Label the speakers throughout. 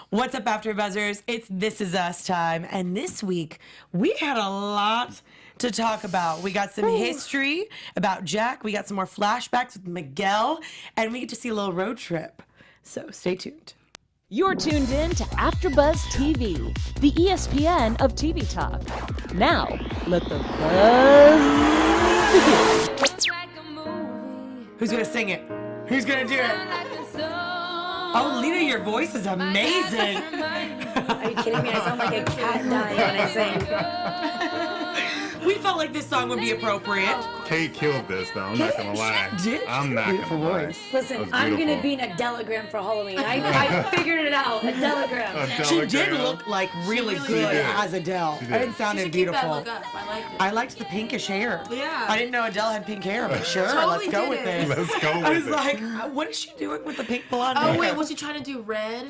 Speaker 1: What's up, AfterBuzzers? It's This Is Us time. And this week, we had a lot to talk about. We got some history about Jack. We got some more flashbacks with Miguel. And we get to see a little road trip. So stay tuned.
Speaker 2: You're tuned in to AfterBuzz TV, the ESPN of TV talk. Now, let the buzz begin.
Speaker 1: Who's going to sing it? Who's going to do it? Oh, Lina, your voice is amazing.
Speaker 3: Are you kidding me? I sound like a cat dying when I sing.
Speaker 1: We felt like this song would be appropriate.
Speaker 4: Kate killed this, though. I'm not going to lie. I'm not going to lie.
Speaker 3: Listen, I'm going to be an Adelegram for Halloween. I figured it out. Adelegram.
Speaker 1: She did look like really good as Adele. It sounded beautiful.
Speaker 5: Keep that look up. I liked it.
Speaker 1: I liked the pinkish hair.
Speaker 5: Yeah.
Speaker 1: I didn't know Adele had pink hair, but sure,
Speaker 5: Totally
Speaker 1: let's go
Speaker 5: did
Speaker 1: with
Speaker 5: it.
Speaker 1: it.
Speaker 4: Let's go with it.
Speaker 1: I was like, what is she doing with the pink blonde hair?
Speaker 5: Oh wait, was she trying to do red?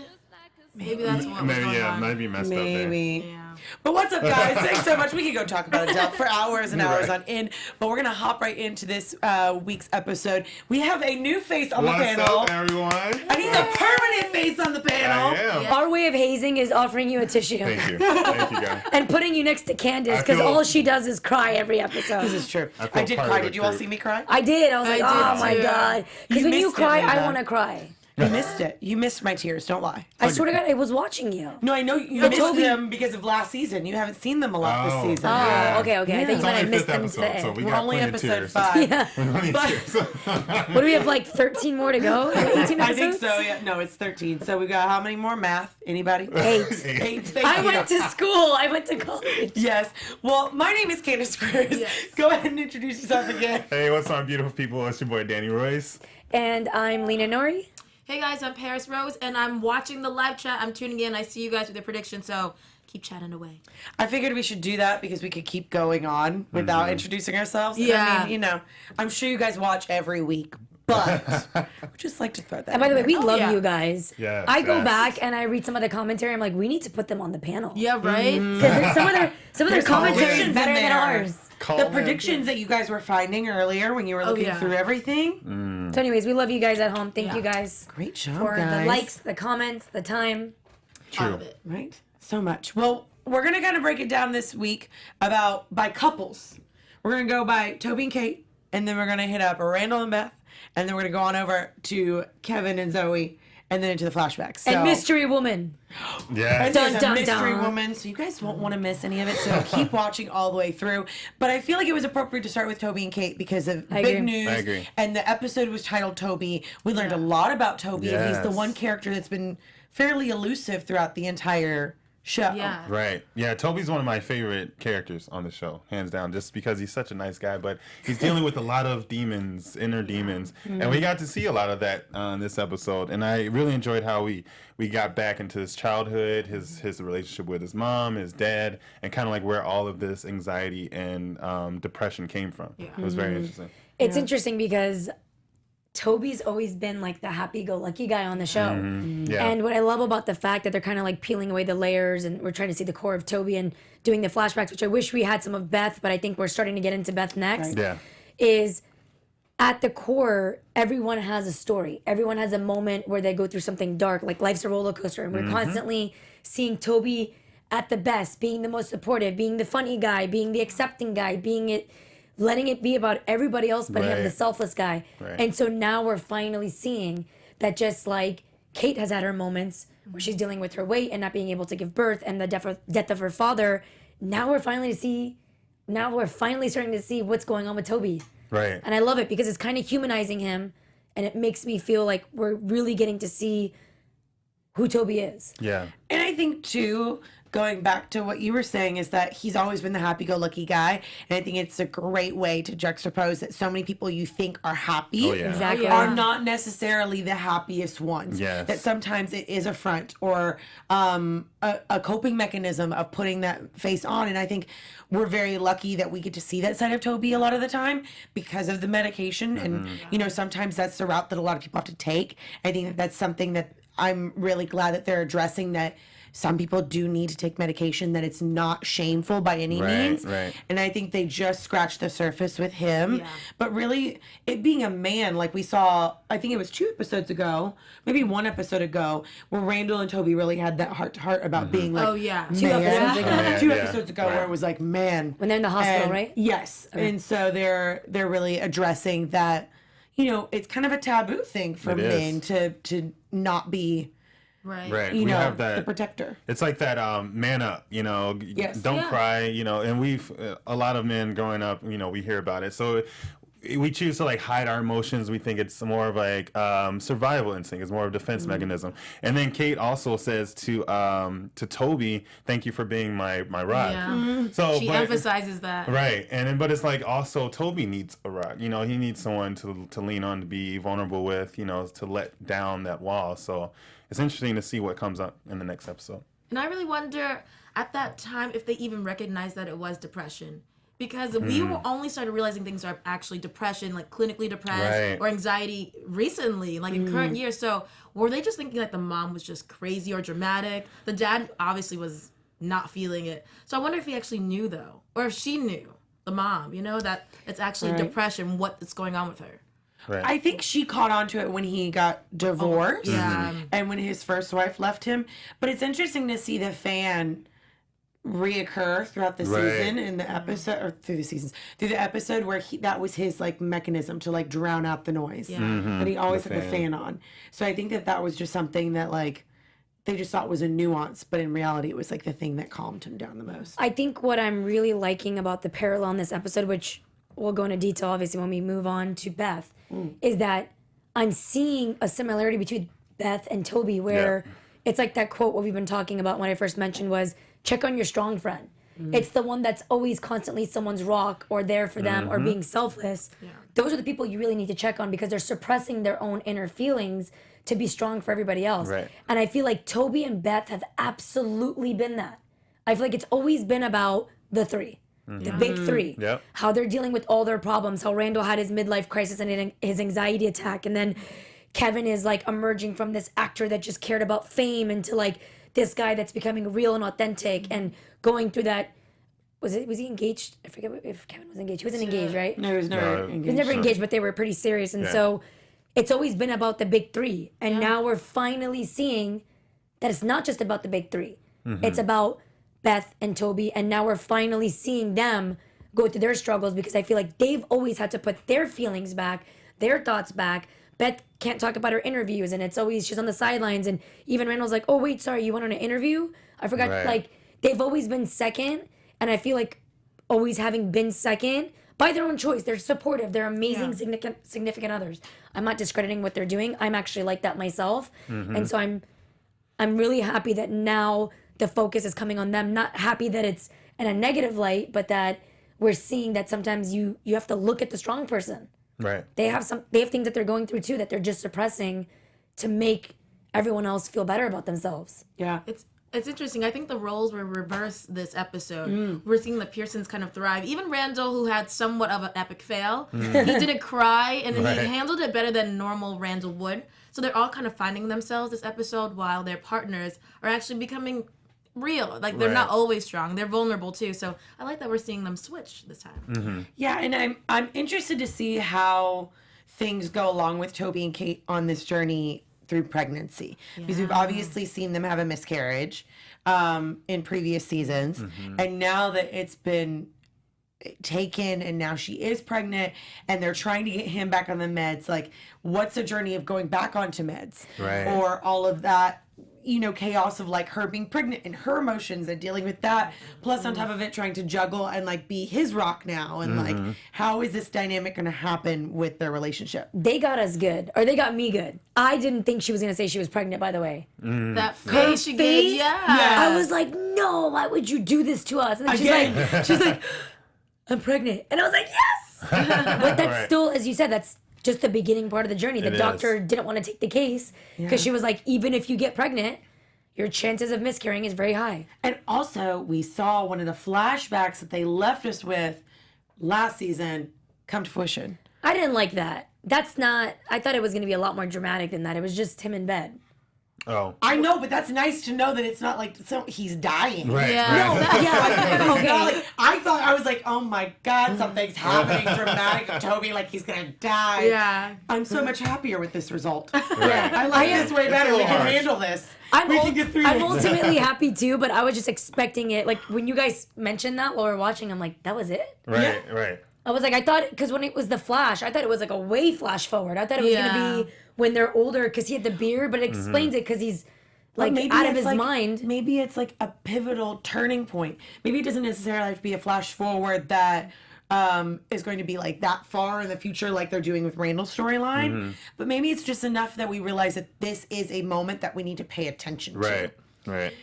Speaker 5: Maybe that's what was going on.
Speaker 4: Maybe messed up there.
Speaker 1: Maybe.
Speaker 5: Yeah.
Speaker 1: But what's up, guys? Thanks so much. We could go talk about Adele for hours and hours on end, but we're going to hop right into this week's episode. We have a new face on the panel.
Speaker 4: What's up, everyone?
Speaker 1: And he's a permanent face on the panel.
Speaker 4: I am.
Speaker 5: Yeah.
Speaker 3: Our way of hazing is offering you a tissue.
Speaker 4: Thank you. Thank you, guys.
Speaker 3: And putting you next to Candice,
Speaker 4: I
Speaker 3: because
Speaker 4: feel-
Speaker 3: all she does is cry every episode.
Speaker 1: This is true.
Speaker 4: I feel
Speaker 1: I did
Speaker 4: part
Speaker 1: cry.
Speaker 4: of the
Speaker 1: Did you all
Speaker 4: group.
Speaker 1: see me cry?
Speaker 3: I did. I was like,
Speaker 5: I did
Speaker 3: oh my
Speaker 5: too.
Speaker 3: God. Because
Speaker 1: You
Speaker 3: when you
Speaker 1: missed it,
Speaker 3: cry, I
Speaker 1: Linda.
Speaker 3: want to cry.
Speaker 1: You missed it. You missed my tears. Don't lie.
Speaker 3: I swear to God, I was watching you.
Speaker 1: No, I know you missed them because of last season. You haven't seen them a lot this season.
Speaker 3: Oh,
Speaker 4: Yeah.
Speaker 3: okay. I
Speaker 1: Yeah.
Speaker 3: thought you
Speaker 4: It's
Speaker 3: meant I
Speaker 4: only
Speaker 3: missed
Speaker 4: fifth
Speaker 3: them
Speaker 4: episode,
Speaker 3: today.
Speaker 4: so we
Speaker 1: We're
Speaker 4: got
Speaker 1: only
Speaker 4: plenty of
Speaker 1: episode
Speaker 4: tears.
Speaker 1: 5.
Speaker 3: Yeah.
Speaker 4: Plenty of
Speaker 1: But-
Speaker 4: tears.
Speaker 3: What do we have, like 13 more to go? 18
Speaker 1: I
Speaker 3: episodes?
Speaker 1: think so. Yeah. No, it's 13. So we got how many more? Math? Anybody?
Speaker 3: 8.
Speaker 1: 8. Thank
Speaker 3: I
Speaker 1: you.
Speaker 3: went to school. I went to college.
Speaker 1: Yes. Well, my name is Candice Cruz.
Speaker 5: Yes.
Speaker 1: Go ahead and introduce yourself again.
Speaker 4: Hey, what's up, beautiful people? It's your boy, Danny Royce.
Speaker 3: And I'm Lina Noory.
Speaker 5: Hey guys, I'm Parris Rose, and I'm watching the live chat. I'm tuning in. I see you guys with your predictions, so keep chatting away.
Speaker 1: I figured we should do that because we could keep going on without introducing ourselves. And
Speaker 5: Yeah.
Speaker 1: I mean, I'm sure you guys watch every week, but we just like to throw that
Speaker 3: And by the way,
Speaker 1: in
Speaker 3: we
Speaker 1: there.
Speaker 3: love
Speaker 5: yeah.
Speaker 3: you guys.
Speaker 4: Yes,
Speaker 3: I go
Speaker 4: yes.
Speaker 3: back and I read some of the commentary. I'm like, we need to put them on the panel.
Speaker 5: Yeah, right?
Speaker 3: Because some of their
Speaker 1: There's
Speaker 3: commentary
Speaker 1: predictions
Speaker 3: is
Speaker 1: in
Speaker 3: better than
Speaker 1: there.
Speaker 3: ours.
Speaker 1: The predictions that you guys were finding earlier when you were looking
Speaker 5: yeah.
Speaker 1: through everything.
Speaker 3: So anyways, we love you guys at home. Thank you guys
Speaker 1: Great job,
Speaker 3: for
Speaker 1: guys.
Speaker 3: the likes, the comments, the time.
Speaker 5: All
Speaker 4: True.
Speaker 5: of it.
Speaker 1: Right? So much. Well, we're going to kind of break it down this week by couples. We're going to go by Toby and Kate, and then we're going to hit up Randall and Beth, and then we're going to go on over to Kevin and Zoe, and then into the flashbacks. So,
Speaker 3: And Mystery Woman.
Speaker 4: Yeah.
Speaker 1: and
Speaker 3: Dun,
Speaker 1: there's
Speaker 3: dun,
Speaker 1: a mystery
Speaker 3: dun.
Speaker 1: woman, so you guys won't want to miss any of it. So keep watching all the way through. But I feel like it was appropriate to start with Toby and Kate because of
Speaker 3: I
Speaker 1: big
Speaker 3: agree.
Speaker 1: news.
Speaker 4: I agree.
Speaker 1: And the episode was titled Toby. We learned a lot about Toby, and he's the
Speaker 4: Yes.
Speaker 1: one character that's been fairly elusive throughout the entire show.
Speaker 5: Yeah.
Speaker 4: Right. Yeah, Toby's one of my favorite characters on the show, hands down, just because he's such a nice guy, but he's dealing with a lot of demons, inner demons. And we got to see a lot of that on this episode. And I really enjoyed how we got back into his childhood, his relationship with his mom, his dad, and kind of like where all of this anxiety and depression came from.
Speaker 5: Yeah.
Speaker 4: It was very interesting.
Speaker 3: It's interesting because Toby's always been like the happy-go-lucky guy on the show.
Speaker 4: Yeah.
Speaker 3: And what I love about the fact that they're kind of like peeling away the layers and we're trying to see the core of Toby and doing the flashbacks, which I wish we had some of Beth, but I think we're starting to get into Beth next,
Speaker 4: Yeah.
Speaker 3: is at the core, everyone has a story. Everyone has a moment where they go through something dark, like life's a roller coaster. And we're constantly seeing Toby at the best, being the most supportive, being the funny guy, being the accepting guy, letting it be about everybody else but him, the
Speaker 4: Right.
Speaker 3: selfless guy.
Speaker 4: Right.
Speaker 3: And so now we're finally seeing that just like Kate has had her moments where she's dealing with her weight and not being able to give birth and the death of her father, now we're finally starting to see what's going on with Toby.
Speaker 4: Right.
Speaker 3: And I love it because it's kind of humanizing him and it makes me feel like we're really getting to see who Toby is.
Speaker 4: Yeah.
Speaker 1: And I think, too, going back to what you were saying, is that he's always been the happy-go-lucky guy. And I think it's a great way to juxtapose that so many people you think are happy
Speaker 4: Oh, yeah.
Speaker 3: Exactly.
Speaker 1: are not necessarily the happiest ones.
Speaker 4: Yes.
Speaker 1: That sometimes it is a front or a coping mechanism of putting that face on. And I think we're very lucky that we get to see that side of Toby a lot of the time because of the medication. And, sometimes that's the route that a lot of people have to take. I think that that's something that I'm really glad that they're addressing, that some people do need to take medication, that it's not shameful by any means.
Speaker 4: Right.
Speaker 1: And I think they just scratched the surface with him.
Speaker 5: Yeah.
Speaker 1: But really, it being a man, like we saw, I think it was 2 episodes ago, maybe 1 episode ago, where Randall and Toby really had that heart to heart about being like,
Speaker 5: Oh, yeah.
Speaker 1: man.
Speaker 3: 2 episodes ago.
Speaker 4: Man,
Speaker 1: 2
Speaker 4: yeah.
Speaker 1: episodes ago, where it was like, man.
Speaker 3: When they're in the hospital,
Speaker 1: And-
Speaker 3: right?
Speaker 1: Yes. And so they're really addressing that, it's kind of a taboo thing for
Speaker 4: It is.
Speaker 1: men to not be,
Speaker 4: Right.
Speaker 1: you
Speaker 4: We
Speaker 1: know,
Speaker 4: have that.
Speaker 1: the protector.
Speaker 4: It's like that man up,
Speaker 1: Yes.
Speaker 4: don't
Speaker 5: Yeah.
Speaker 4: cry, and we've a lot of men growing up, we hear about it. So we choose to like hide our emotions. We think it's more of like survival instinct. It's more of a defense mechanism. And then Kate also says to Toby, "Thank you for being my rock."
Speaker 5: Yeah.
Speaker 4: So
Speaker 5: She emphasizes that.
Speaker 4: Right, but it's like also Toby needs a rock. He needs someone to lean on, to be vulnerable with. To let down that wall. So it's interesting to see what comes up in the next episode.
Speaker 5: And I really wonder at that time if they even recognized that it was depression. Because we were only started realizing things are actually depression, like clinically depressed
Speaker 4: Right.
Speaker 5: or anxiety recently, like in current years. So were they just thinking like the mom was just crazy or dramatic? The dad obviously was not feeling it. So I wonder if he actually knew though, or if she knew, the mom, that it's actually depression, what's going on with her.
Speaker 4: Right.
Speaker 1: I think she caught on to it when he got divorced
Speaker 5: Yeah.
Speaker 1: and when his first wife left him. But it's interesting to see the fan reoccur throughout the season in the episode, or through the episode where that was his like mechanism to like drown out the noise.
Speaker 5: Yeah.
Speaker 1: And he always
Speaker 4: The
Speaker 1: had the fan on. So I think that was just something that like they just thought was a nuance, but in reality it was like the thing that calmed him down the most.
Speaker 3: I think what I'm really liking about the parallel in this episode, which we'll go into detail obviously when we move on to Beth, is that I'm seeing a similarity between Beth and Toby where it's like that quote what we've been talking about when I first mentioned was, check on your strong friend. It's the one that's always constantly someone's rock or there for them or being selfless. Those are the people you really need to check on because they're suppressing their own inner feelings to be strong for everybody else.
Speaker 4: Right.
Speaker 3: And I feel like Toby and Beth have absolutely been that. I feel like it's always been about the three. The big three.
Speaker 4: Yep.
Speaker 3: How they're dealing with all their problems. How Randall had his midlife crisis and his anxiety attack. And then Kevin is like emerging from this actor that just cared about fame into like this guy that's becoming real and authentic and going through that. Was he engaged? I forget if Kevin was engaged. He wasn't engaged, right?
Speaker 1: No, he was never
Speaker 4: No,
Speaker 1: engaged.
Speaker 3: He was never engaged, but they were pretty serious. And so it's always been about the big three. And now we're finally seeing that it's not just about the big three. It's about Beth and Toby. And now we're finally seeing them go through their struggles because I feel like they've always had to put their feelings back, their thoughts back. Beth can't talk about her interviews and it's always, she's on the sidelines. And even Randall's like, oh, wait, sorry, you went on an interview? I forgot.
Speaker 4: Right.
Speaker 3: Like, they've always been second. And I feel like always having been second by their own choice. They're supportive. They're amazing, significant others. I'm not discrediting what they're doing. I'm actually like that myself. And so I'm really happy that now the focus is coming on them. Not happy that it's in a negative light, but that we're seeing that sometimes you have to look at the strong person.
Speaker 4: Right.
Speaker 3: They have things that they're going through too that they're just suppressing to make everyone else feel better about themselves.
Speaker 1: Yeah.
Speaker 5: It's interesting. I think the roles were reversed this episode. We're seeing the Pearsons kind of thrive. Even Randall, who had somewhat of an epic fail, he didn't cry, and he handled it better than normal Randall would. So they're all kind of finding themselves this episode, while their partners are actually becoming real. Like, they're not always strong. They're vulnerable, too. So I like that we're seeing them switch this time.
Speaker 1: Yeah, and I'm interested to see how things go along with Toby and Kate on this journey through pregnancy, because we've obviously seen them have a miscarriage in previous seasons, and now that it's been taken and now she is pregnant and they're trying to get him back on the meds, like what's the journey of going back onto meds, or all of that chaos of like her being pregnant and her emotions and dealing with that, plus on top of it trying to juggle and like be his rock now, and like how is this dynamic going to happen with their relationship?
Speaker 3: They got us good, or they got me good. I didn't think she was going to say she was pregnant, by the way.
Speaker 5: That face she gave, yeah.
Speaker 3: I was like, no, why would you do this to us? And then she's like, I'm pregnant. And I was like, yes! But that's still, as you said, that's just the beginning part of the journey. The doctor didn't want to take the case because she was like, even if you get pregnant, your chances of miscarrying is very high.
Speaker 1: And also, we saw one of the flashbacks that they left us with last season come to fruition.
Speaker 3: I didn't like that. That's not, I thought it was going to be a lot more dramatic than that. It was just him in bed.
Speaker 4: Oh.
Speaker 1: I know, but that's nice to know that it's not like he's dying.
Speaker 4: Right.
Speaker 5: Yeah.
Speaker 4: Right.
Speaker 3: No, that,
Speaker 1: I was like, oh my God, something's happening dramatic to Toby, like he's gonna die.
Speaker 5: Yeah.
Speaker 1: I'm so much happier with this result.
Speaker 3: yeah.
Speaker 1: I like this way better. We can
Speaker 4: harsh.
Speaker 1: handle this.
Speaker 3: I'm
Speaker 1: We can get through this.
Speaker 3: ultimately happy too, but I was just expecting it. Like when you guys mentioned that while we were watching, I'm like, that was it?
Speaker 4: Right. Right.
Speaker 3: I was like, I thought, because when it was the Flash, I thought it was like a way flash forward. I thought it was
Speaker 5: Yeah.
Speaker 3: going to be when they're older because he had the beard, but it explains it because he's like out of his mind.
Speaker 1: Maybe it's like a pivotal turning point. Maybe it doesn't necessarily have to be a flash forward that is going to be like that far in the future, like they're doing with Randall's storyline. But maybe it's just enough that we realize that this is a moment that we need to pay attention to.
Speaker 4: Right. Right.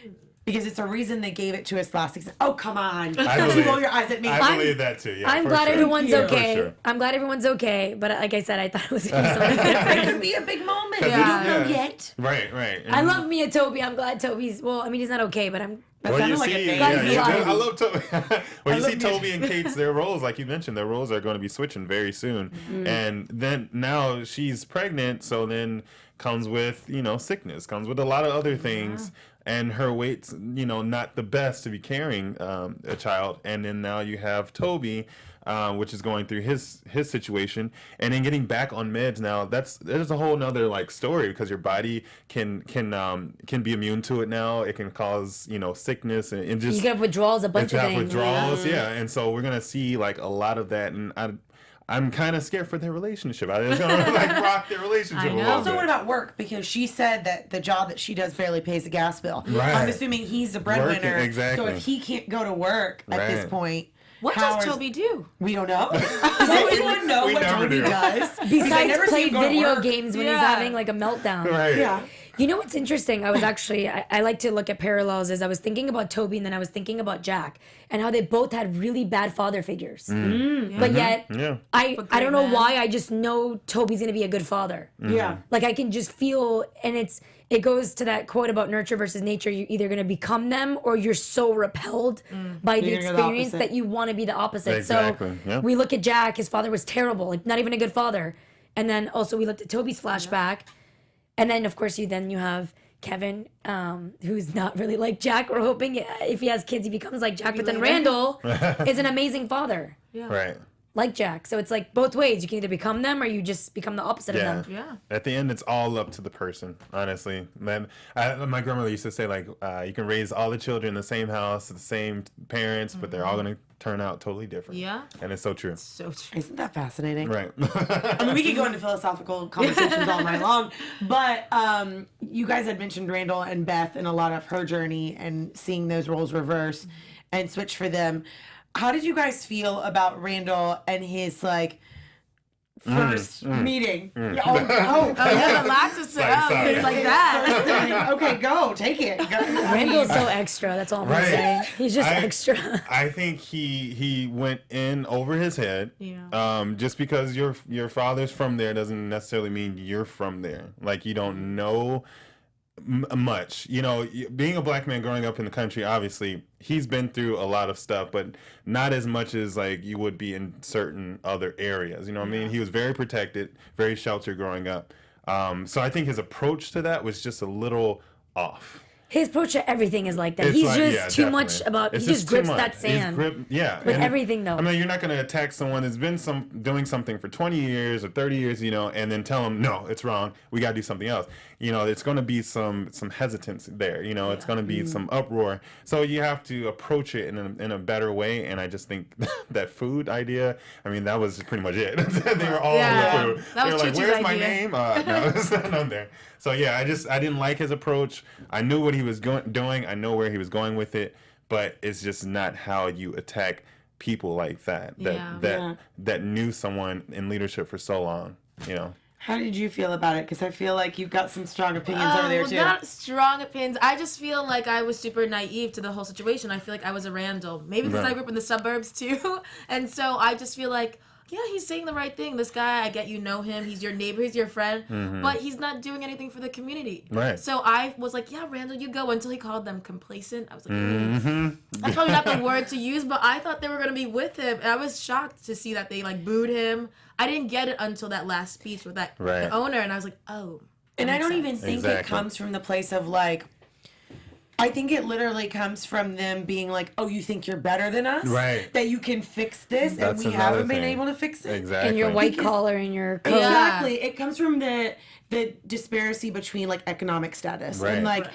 Speaker 1: Because it's a reason they gave it to us last season. Oh, come on.
Speaker 4: I
Speaker 1: Don't you
Speaker 4: believe-
Speaker 1: roll your eyes at me.
Speaker 4: I believe that too. Yeah.
Speaker 3: I'm
Speaker 4: for
Speaker 3: glad
Speaker 4: sure.
Speaker 3: everyone's
Speaker 1: you.
Speaker 3: okay.
Speaker 4: For sure.
Speaker 3: I'm glad everyone's okay. But like I said, I thought it was going to be something
Speaker 1: It
Speaker 3: different.
Speaker 1: could be a big moment.
Speaker 4: Yeah.
Speaker 1: We don't know
Speaker 4: Yeah.
Speaker 1: yet.
Speaker 4: Right. Right.
Speaker 3: I love Mia Toby. I'm glad Toby's, well, I mean, he's not okay, but I'm.
Speaker 1: That
Speaker 4: Well, you
Speaker 1: sounded like
Speaker 4: see,
Speaker 1: a name.
Speaker 3: Guys,
Speaker 4: yeah,
Speaker 3: alive.
Speaker 4: I love Toby. Well, you
Speaker 1: love
Speaker 4: see
Speaker 1: me.
Speaker 4: Toby and Kate's, their roles, like you mentioned, their roles are going to be switching very soon. And then now she's pregnant, so then comes with, sickness, comes with a lot of other things. And her weight's, not the best to be carrying a child. And then now you have Toby, which is going through his situation, and then getting back on meds. Now there's a whole nother like story because your body can be immune to it now. It can cause sickness and just
Speaker 3: You can have withdrawals, a bunch of
Speaker 4: have
Speaker 3: things.
Speaker 4: withdrawals. Yeah, and so we're gonna see like a lot of that, and I'm kind of scared for their relationship. It's gonna like rock their relationship a
Speaker 5: know.
Speaker 4: little
Speaker 1: Also,
Speaker 4: bit.
Speaker 1: what about work? Because she said that the job that she does barely pays the gas bill.
Speaker 4: Right.
Speaker 1: I'm assuming he's the breadwinner.
Speaker 4: Working, exactly.
Speaker 1: So if he can't go to work at this
Speaker 4: Right.
Speaker 1: point,
Speaker 5: What
Speaker 1: how
Speaker 5: does
Speaker 1: is-
Speaker 5: Toby do?
Speaker 1: We don't know. Does anyone know
Speaker 4: We
Speaker 1: what
Speaker 4: never
Speaker 1: Toby
Speaker 4: do.
Speaker 1: does? Because I
Speaker 3: Besides
Speaker 1: never see
Speaker 3: play
Speaker 1: him go to
Speaker 3: video
Speaker 1: work.
Speaker 3: games when he's
Speaker 5: Yeah.
Speaker 3: having like a meltdown.
Speaker 4: Right.
Speaker 1: Yeah.
Speaker 3: You know what's interesting? I was actually, I like to look at parallels is I was thinking about Toby and then I was thinking about Jack and how they both had really bad father figures. But yet,
Speaker 4: Yeah.
Speaker 3: I don't know
Speaker 5: man.
Speaker 3: why, I just know Toby's going to be a good father.
Speaker 1: Yeah.
Speaker 3: Like I can just feel, and it goes to that quote about nurture versus nature. You're either going to become them or you're so repelled by the
Speaker 1: You're gonna go the
Speaker 3: experience
Speaker 1: opposite.
Speaker 3: that you want to be the opposite.
Speaker 4: Exactly,
Speaker 3: So
Speaker 4: yeah.
Speaker 3: we look at Jack, his father was terrible, like not even a good father. And then also we looked at Toby's flashback. And then of course you have Kevin, who's not really like Jack. We're hoping if he has kids, he becomes like Jack. But then
Speaker 1: later.
Speaker 3: Randall is an amazing father,
Speaker 4: Right.
Speaker 3: like Jack. So it's like both ways. You can either become them or you just become the opposite
Speaker 4: Yeah.
Speaker 3: of them.
Speaker 5: Yeah.
Speaker 4: At the end, it's all up to the person, honestly. Man, my grandmother used to say, like, you can raise all the children in the same house, the same parents, but they're all going to turn out totally different.
Speaker 5: Yeah.
Speaker 4: And it's so true.
Speaker 5: So true.
Speaker 1: Isn't that fascinating?
Speaker 4: Right.
Speaker 1: I mean, we could go into philosophical conversations all night long, but you guys had mentioned Randall and Beth and a lot of her journey and seeing those roles reverse and switch for them. How did you guys feel about Randall and his like first meeting? Oh,
Speaker 5: Oh, yeah, the lots of stuff.
Speaker 4: sorry.
Speaker 5: It's like that.
Speaker 1: okay, go take it. Go.
Speaker 3: Randall's so extra. That's all I'm
Speaker 4: Right.
Speaker 3: saying. He's just
Speaker 4: I-
Speaker 3: extra.
Speaker 4: I think he went in over his head.
Speaker 5: Yeah.
Speaker 4: Just because your father's from there doesn't necessarily mean you're from there. Like you don't know much. Being a black man growing up in the country, obviously he's been through a lot of stuff, but not as much as like you would be in certain other areas. You know what I mean? He was very protected, very sheltered growing up. So I think his approach to that was just a little off.
Speaker 3: His approach to everything is like that.
Speaker 4: It's
Speaker 3: He's
Speaker 4: like,
Speaker 3: just
Speaker 4: yeah,
Speaker 3: too much
Speaker 4: definitely.
Speaker 3: about.
Speaker 4: It's
Speaker 3: He just
Speaker 4: too
Speaker 3: grips
Speaker 4: much.
Speaker 3: that
Speaker 4: He's
Speaker 3: sand.
Speaker 4: yeah.
Speaker 3: With everything, though.
Speaker 4: I mean, you're not going to attack someone that's been doing something for 20 years or 30 years, and then tell them, no, it's wrong. We got to do something else. It's going to be some hesitance there. It's going to be some uproar. So you have to approach it in a better way. And I just think that food idea, I mean, that was pretty much it. They were all
Speaker 5: Yeah.
Speaker 4: over the food.
Speaker 5: That
Speaker 4: They were
Speaker 5: was
Speaker 4: like,
Speaker 5: Chuchi's
Speaker 4: where's my
Speaker 5: idea.
Speaker 4: name? No, it's not on there. So yeah, I didn't like his approach. I knew what he was doing. I know where he was going with it, but it's just not how you attack people like that. That knew someone in leadership for so long.
Speaker 1: How did you feel about it? Because I feel like you've got some strong opinions over there
Speaker 5: Well,
Speaker 1: too.
Speaker 5: not strong opinions. I just feel like I was super naive to the whole situation. I feel like I was a Randall. Maybe because
Speaker 4: Right.
Speaker 5: I grew up in the suburbs too. And so I just feel like, yeah, he's saying the right thing. This guy, I get you know him. He's your neighbor. He's your friend. But he's not doing anything for the community.
Speaker 4: Right.
Speaker 5: So I was like, yeah, Randall, you go. Until he called them complacent. I was like, that's probably not the word to use, but I thought they were going to be with him. And I was shocked to see that they like booed him. I didn't get it until that last speech with that
Speaker 4: Right.
Speaker 5: the owner. And I was like, oh.
Speaker 1: And I
Speaker 5: makes
Speaker 1: don't even
Speaker 5: sense.
Speaker 1: think it
Speaker 4: Exactly.
Speaker 1: comes from the place of like, I think it literally comes from them being like, oh, you think you're better than us?
Speaker 4: Right.
Speaker 1: That you can fix this
Speaker 4: That's
Speaker 1: and we
Speaker 4: another
Speaker 1: haven't been
Speaker 4: thing.
Speaker 1: able to fix it.
Speaker 4: Exactly.
Speaker 3: And your white
Speaker 1: Because-
Speaker 3: collar and your coat.
Speaker 5: Yeah.
Speaker 1: Exactly. It comes from the disparity between like economic status.
Speaker 4: Right.
Speaker 1: And like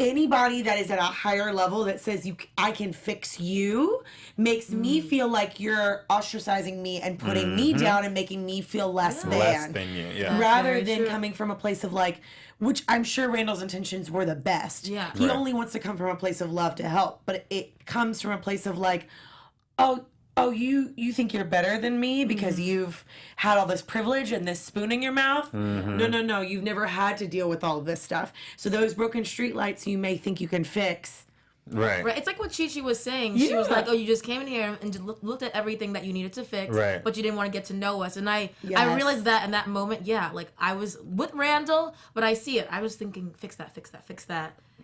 Speaker 1: anybody that is at a higher level that says I can fix you makes me feel like you're ostracizing me and putting me down and making me feel less than.
Speaker 4: Less than you. Yeah.
Speaker 1: Rather
Speaker 5: very
Speaker 1: than
Speaker 5: true.
Speaker 1: coming from a place of like, which I'm sure Randall's intentions were the best.
Speaker 5: Yeah.
Speaker 1: He
Speaker 4: Right.
Speaker 1: only wants to come from a place of love to help, but it comes from a place of like, oh, you think you're better than me because you've had all this privilege and this spoon in your mouth? No, you've never had to deal with all of this stuff. So those broken streetlights you may think you can fix.
Speaker 4: Right.
Speaker 5: Right, it's like what Chi-Chi was saying. She was
Speaker 1: Yeah.
Speaker 5: like, "Oh, you just came in here and just looked at everything that you needed to fix,
Speaker 4: Right.
Speaker 5: but you didn't want to get to know us." And I
Speaker 1: Yes.
Speaker 5: realized that in that moment, yeah, like I was with Randall, but I see it. I was thinking, fix that,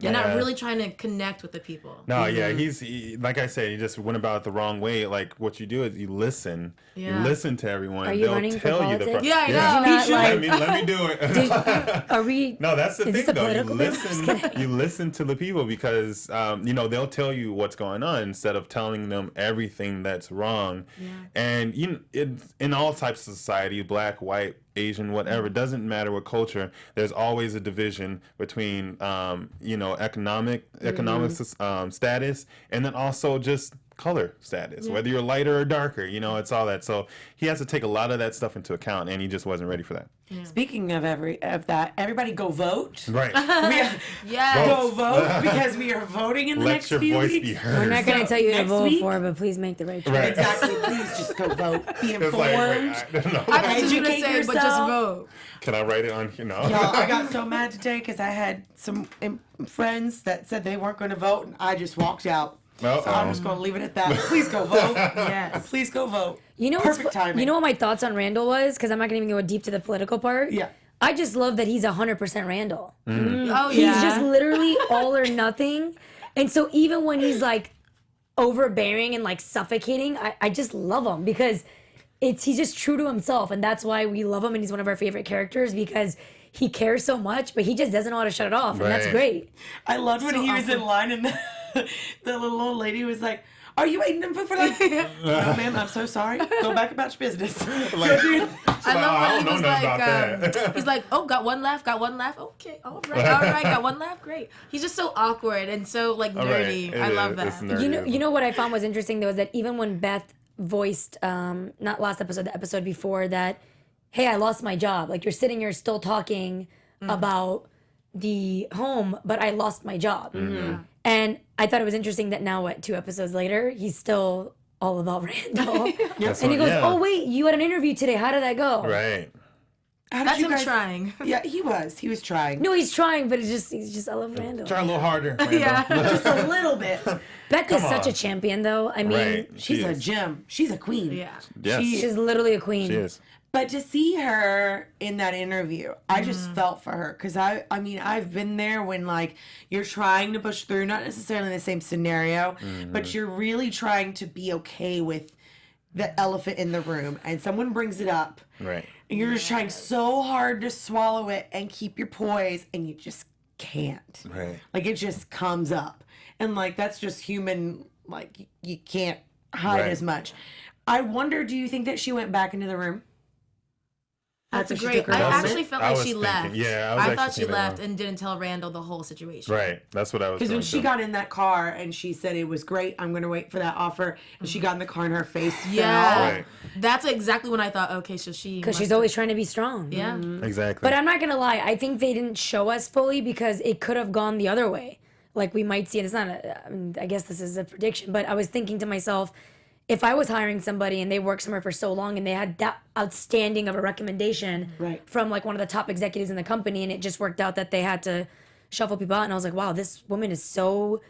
Speaker 5: and not
Speaker 4: Yeah.
Speaker 5: really trying to connect with the people.
Speaker 4: No, yeah, he like I said, he just went about it the wrong way. Like what you do is you listen.
Speaker 5: Yeah.
Speaker 4: You listen to everyone.
Speaker 3: Are you
Speaker 4: They'll
Speaker 3: running for
Speaker 4: tell you the
Speaker 3: politics?
Speaker 5: Yeah, I know.
Speaker 3: Not
Speaker 4: Let
Speaker 3: like,
Speaker 4: me do it.
Speaker 3: are we?
Speaker 4: No, that's the
Speaker 3: Is this
Speaker 4: thing
Speaker 3: a
Speaker 4: though. You
Speaker 3: political thing? Just
Speaker 4: listen.
Speaker 3: kidding.
Speaker 4: You listen to the people because they'll tell you what's going on instead of telling them everything that's wrong.
Speaker 5: Yeah.
Speaker 4: And in all types of society, black, white, Asian, whatever, it doesn't matter what culture. There's always a division between economic status and then also just color status, whether you're lighter or darker. It's all that. So he has to take a lot of that stuff into account, and he just wasn't ready for that.
Speaker 1: Speaking of that, everybody go vote.
Speaker 4: Right.
Speaker 5: Yes.
Speaker 1: Go vote because we are voting in the
Speaker 4: Let
Speaker 1: next
Speaker 4: your
Speaker 1: few
Speaker 4: voice
Speaker 1: weeks.
Speaker 4: be heard.
Speaker 3: We're not going to
Speaker 1: So,
Speaker 3: tell you to
Speaker 1: next
Speaker 3: vote
Speaker 1: week-
Speaker 3: for, but please make the right choice.
Speaker 4: Right.
Speaker 1: Exactly. Please just go vote. Be
Speaker 4: It's like,
Speaker 1: informed.
Speaker 4: wait, I don't know.
Speaker 5: I was just gonna
Speaker 1: Educate
Speaker 5: say, but just
Speaker 1: yourself.
Speaker 5: vote.
Speaker 4: Can I write it on?
Speaker 1: Y'all, I got so mad today because I had some friends that said they weren't going to vote, and I just walked out. So I'm just going to leave it at that. Please go vote.
Speaker 5: Yes.
Speaker 1: Please go vote.
Speaker 3: You know what's
Speaker 1: Perfect timing.
Speaker 3: You know what my thoughts on Randall was? Because I'm not going to even go deep to the political part.
Speaker 1: Yeah.
Speaker 3: I just love that he's 100% Randall.
Speaker 5: Oh
Speaker 3: He's
Speaker 5: yeah.
Speaker 3: just literally all or nothing. And so even when he's like overbearing and like suffocating, I just love him because he's just true to himself. And that's why we love him. And he's one of our favorite characters because he cares so much, but he just doesn't know how to shut it off. And that's
Speaker 4: Right.
Speaker 3: great.
Speaker 1: I loved when
Speaker 5: So
Speaker 1: he was in
Speaker 5: awesome.
Speaker 1: line and the little old lady was like, "Are you eating them food for lunch?" No, ma'am, I'm so sorry. Go back about your business.
Speaker 4: Like,
Speaker 5: I love when he
Speaker 4: don't
Speaker 5: was
Speaker 4: know
Speaker 5: like,
Speaker 4: nothing about that.
Speaker 5: he's like, "Oh, got one laugh. Okay, all right, got one laugh. Great." He's just so awkward and so like
Speaker 4: All right,
Speaker 5: nerdy.
Speaker 4: it
Speaker 5: I
Speaker 4: is.
Speaker 5: love
Speaker 4: It's
Speaker 5: that.
Speaker 4: nerdy.
Speaker 3: You know what I found was interesting though is that even when Beth voiced, not last episode, the episode before that, hey, I lost my job. Like you're sitting here still talking about the home, but I lost my job. And I thought it was interesting that now, 2 episodes later, he's still all about Randall.
Speaker 4: That's
Speaker 3: And he
Speaker 4: what-
Speaker 3: goes,
Speaker 4: yeah.
Speaker 3: "Oh wait, you had an interview today. How did that go?"
Speaker 4: Right.
Speaker 1: How did
Speaker 5: That's
Speaker 1: you
Speaker 5: him
Speaker 1: guys-
Speaker 5: trying.
Speaker 1: Yeah, he was trying.
Speaker 3: No, he's trying, but he's just I love Randall.
Speaker 4: Try a little harder. Randall.
Speaker 5: Yeah.
Speaker 1: Just a little bit.
Speaker 3: Beth is such
Speaker 4: on.
Speaker 3: a champion, though. I mean,
Speaker 4: Right.
Speaker 1: She's
Speaker 4: She
Speaker 1: a
Speaker 4: is.
Speaker 1: gem. She's a queen.
Speaker 5: Yeah.
Speaker 4: Yes.
Speaker 3: she's literally a queen.
Speaker 4: She is.
Speaker 1: But to see her in that interview, I just felt for her because I mean, I've been there when like you're trying to push through, not necessarily in the same scenario, but you're really trying to be okay with the elephant in the room, and someone brings it up,
Speaker 4: Right.
Speaker 1: and you're just trying so hard to swallow it and keep your poise, and you just can't.
Speaker 4: Right.
Speaker 1: Like it just comes up, and like that's just human. Like you can't hide
Speaker 4: Right.
Speaker 1: as much. I wonder, do you think that she went back into the room?
Speaker 5: That's
Speaker 1: After she
Speaker 5: great.
Speaker 1: took her
Speaker 5: I
Speaker 1: moment?
Speaker 5: actually felt
Speaker 4: I
Speaker 5: like
Speaker 4: was
Speaker 5: she
Speaker 4: thinking-
Speaker 5: left.
Speaker 4: yeah, I was
Speaker 5: I
Speaker 4: actually
Speaker 5: thought she
Speaker 4: thinking that
Speaker 5: left
Speaker 4: one.
Speaker 5: and didn't tell Randall the whole situation.
Speaker 4: Right. That's what I was.
Speaker 1: Because when
Speaker 4: going
Speaker 1: she
Speaker 4: to.
Speaker 1: got in that car and she said it was great, I'm going to wait for that offer, and she got in the car and her face
Speaker 5: Yeah.
Speaker 1: fell.
Speaker 4: Right.
Speaker 5: That's exactly when I thought, okay, so she.
Speaker 3: Because
Speaker 5: must
Speaker 3: she's
Speaker 5: have-
Speaker 3: always trying to be strong.
Speaker 5: Yeah.
Speaker 4: Exactly.
Speaker 3: But I'm not gonna lie, I think they didn't show us fully because it could have gone the other way. Like we might see it. It's not. I guess this is a prediction, but I was thinking to myself, if I was hiring somebody and they worked somewhere for so long and they had that outstanding of a recommendation
Speaker 1: Right.
Speaker 3: from like one of the top executives in the company, and it just worked out that they had to shuffle people out, and I was like, wow, this woman is so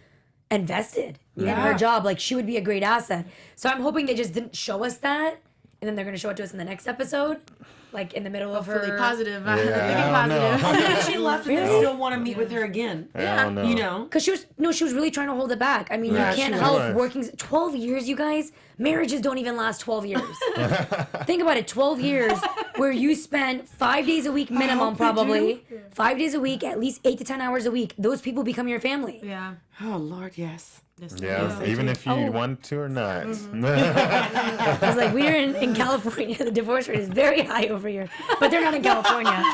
Speaker 3: invested in her job. Like she would be a great asset. So I'm hoping they just didn't show us that, and then they're gonna show it to us in the next episode, like in the middle of
Speaker 5: Hopefully
Speaker 3: her.
Speaker 5: positive.
Speaker 4: I
Speaker 5: Thinking
Speaker 4: don't know.
Speaker 5: positive.
Speaker 1: She left and they still want to meet with her again.
Speaker 4: I don't know.
Speaker 1: You know?
Speaker 3: Because she was really trying to hold it back. I mean,
Speaker 4: Yeah,
Speaker 3: you can't
Speaker 4: she
Speaker 3: help
Speaker 4: was.
Speaker 3: working 12 years, you guys. Marriages don't even last 12 years. Think about it, 12 years where you spend 5 days a week minimum, probably 5 days a week, at least 8 to 10 hours a week. Those people become your family.
Speaker 5: Yeah.
Speaker 1: Oh Lord, yes.
Speaker 4: Yeah, even if you want to or not.
Speaker 3: I was like, we're in California. The divorce rate is very high over here, but they're not in California.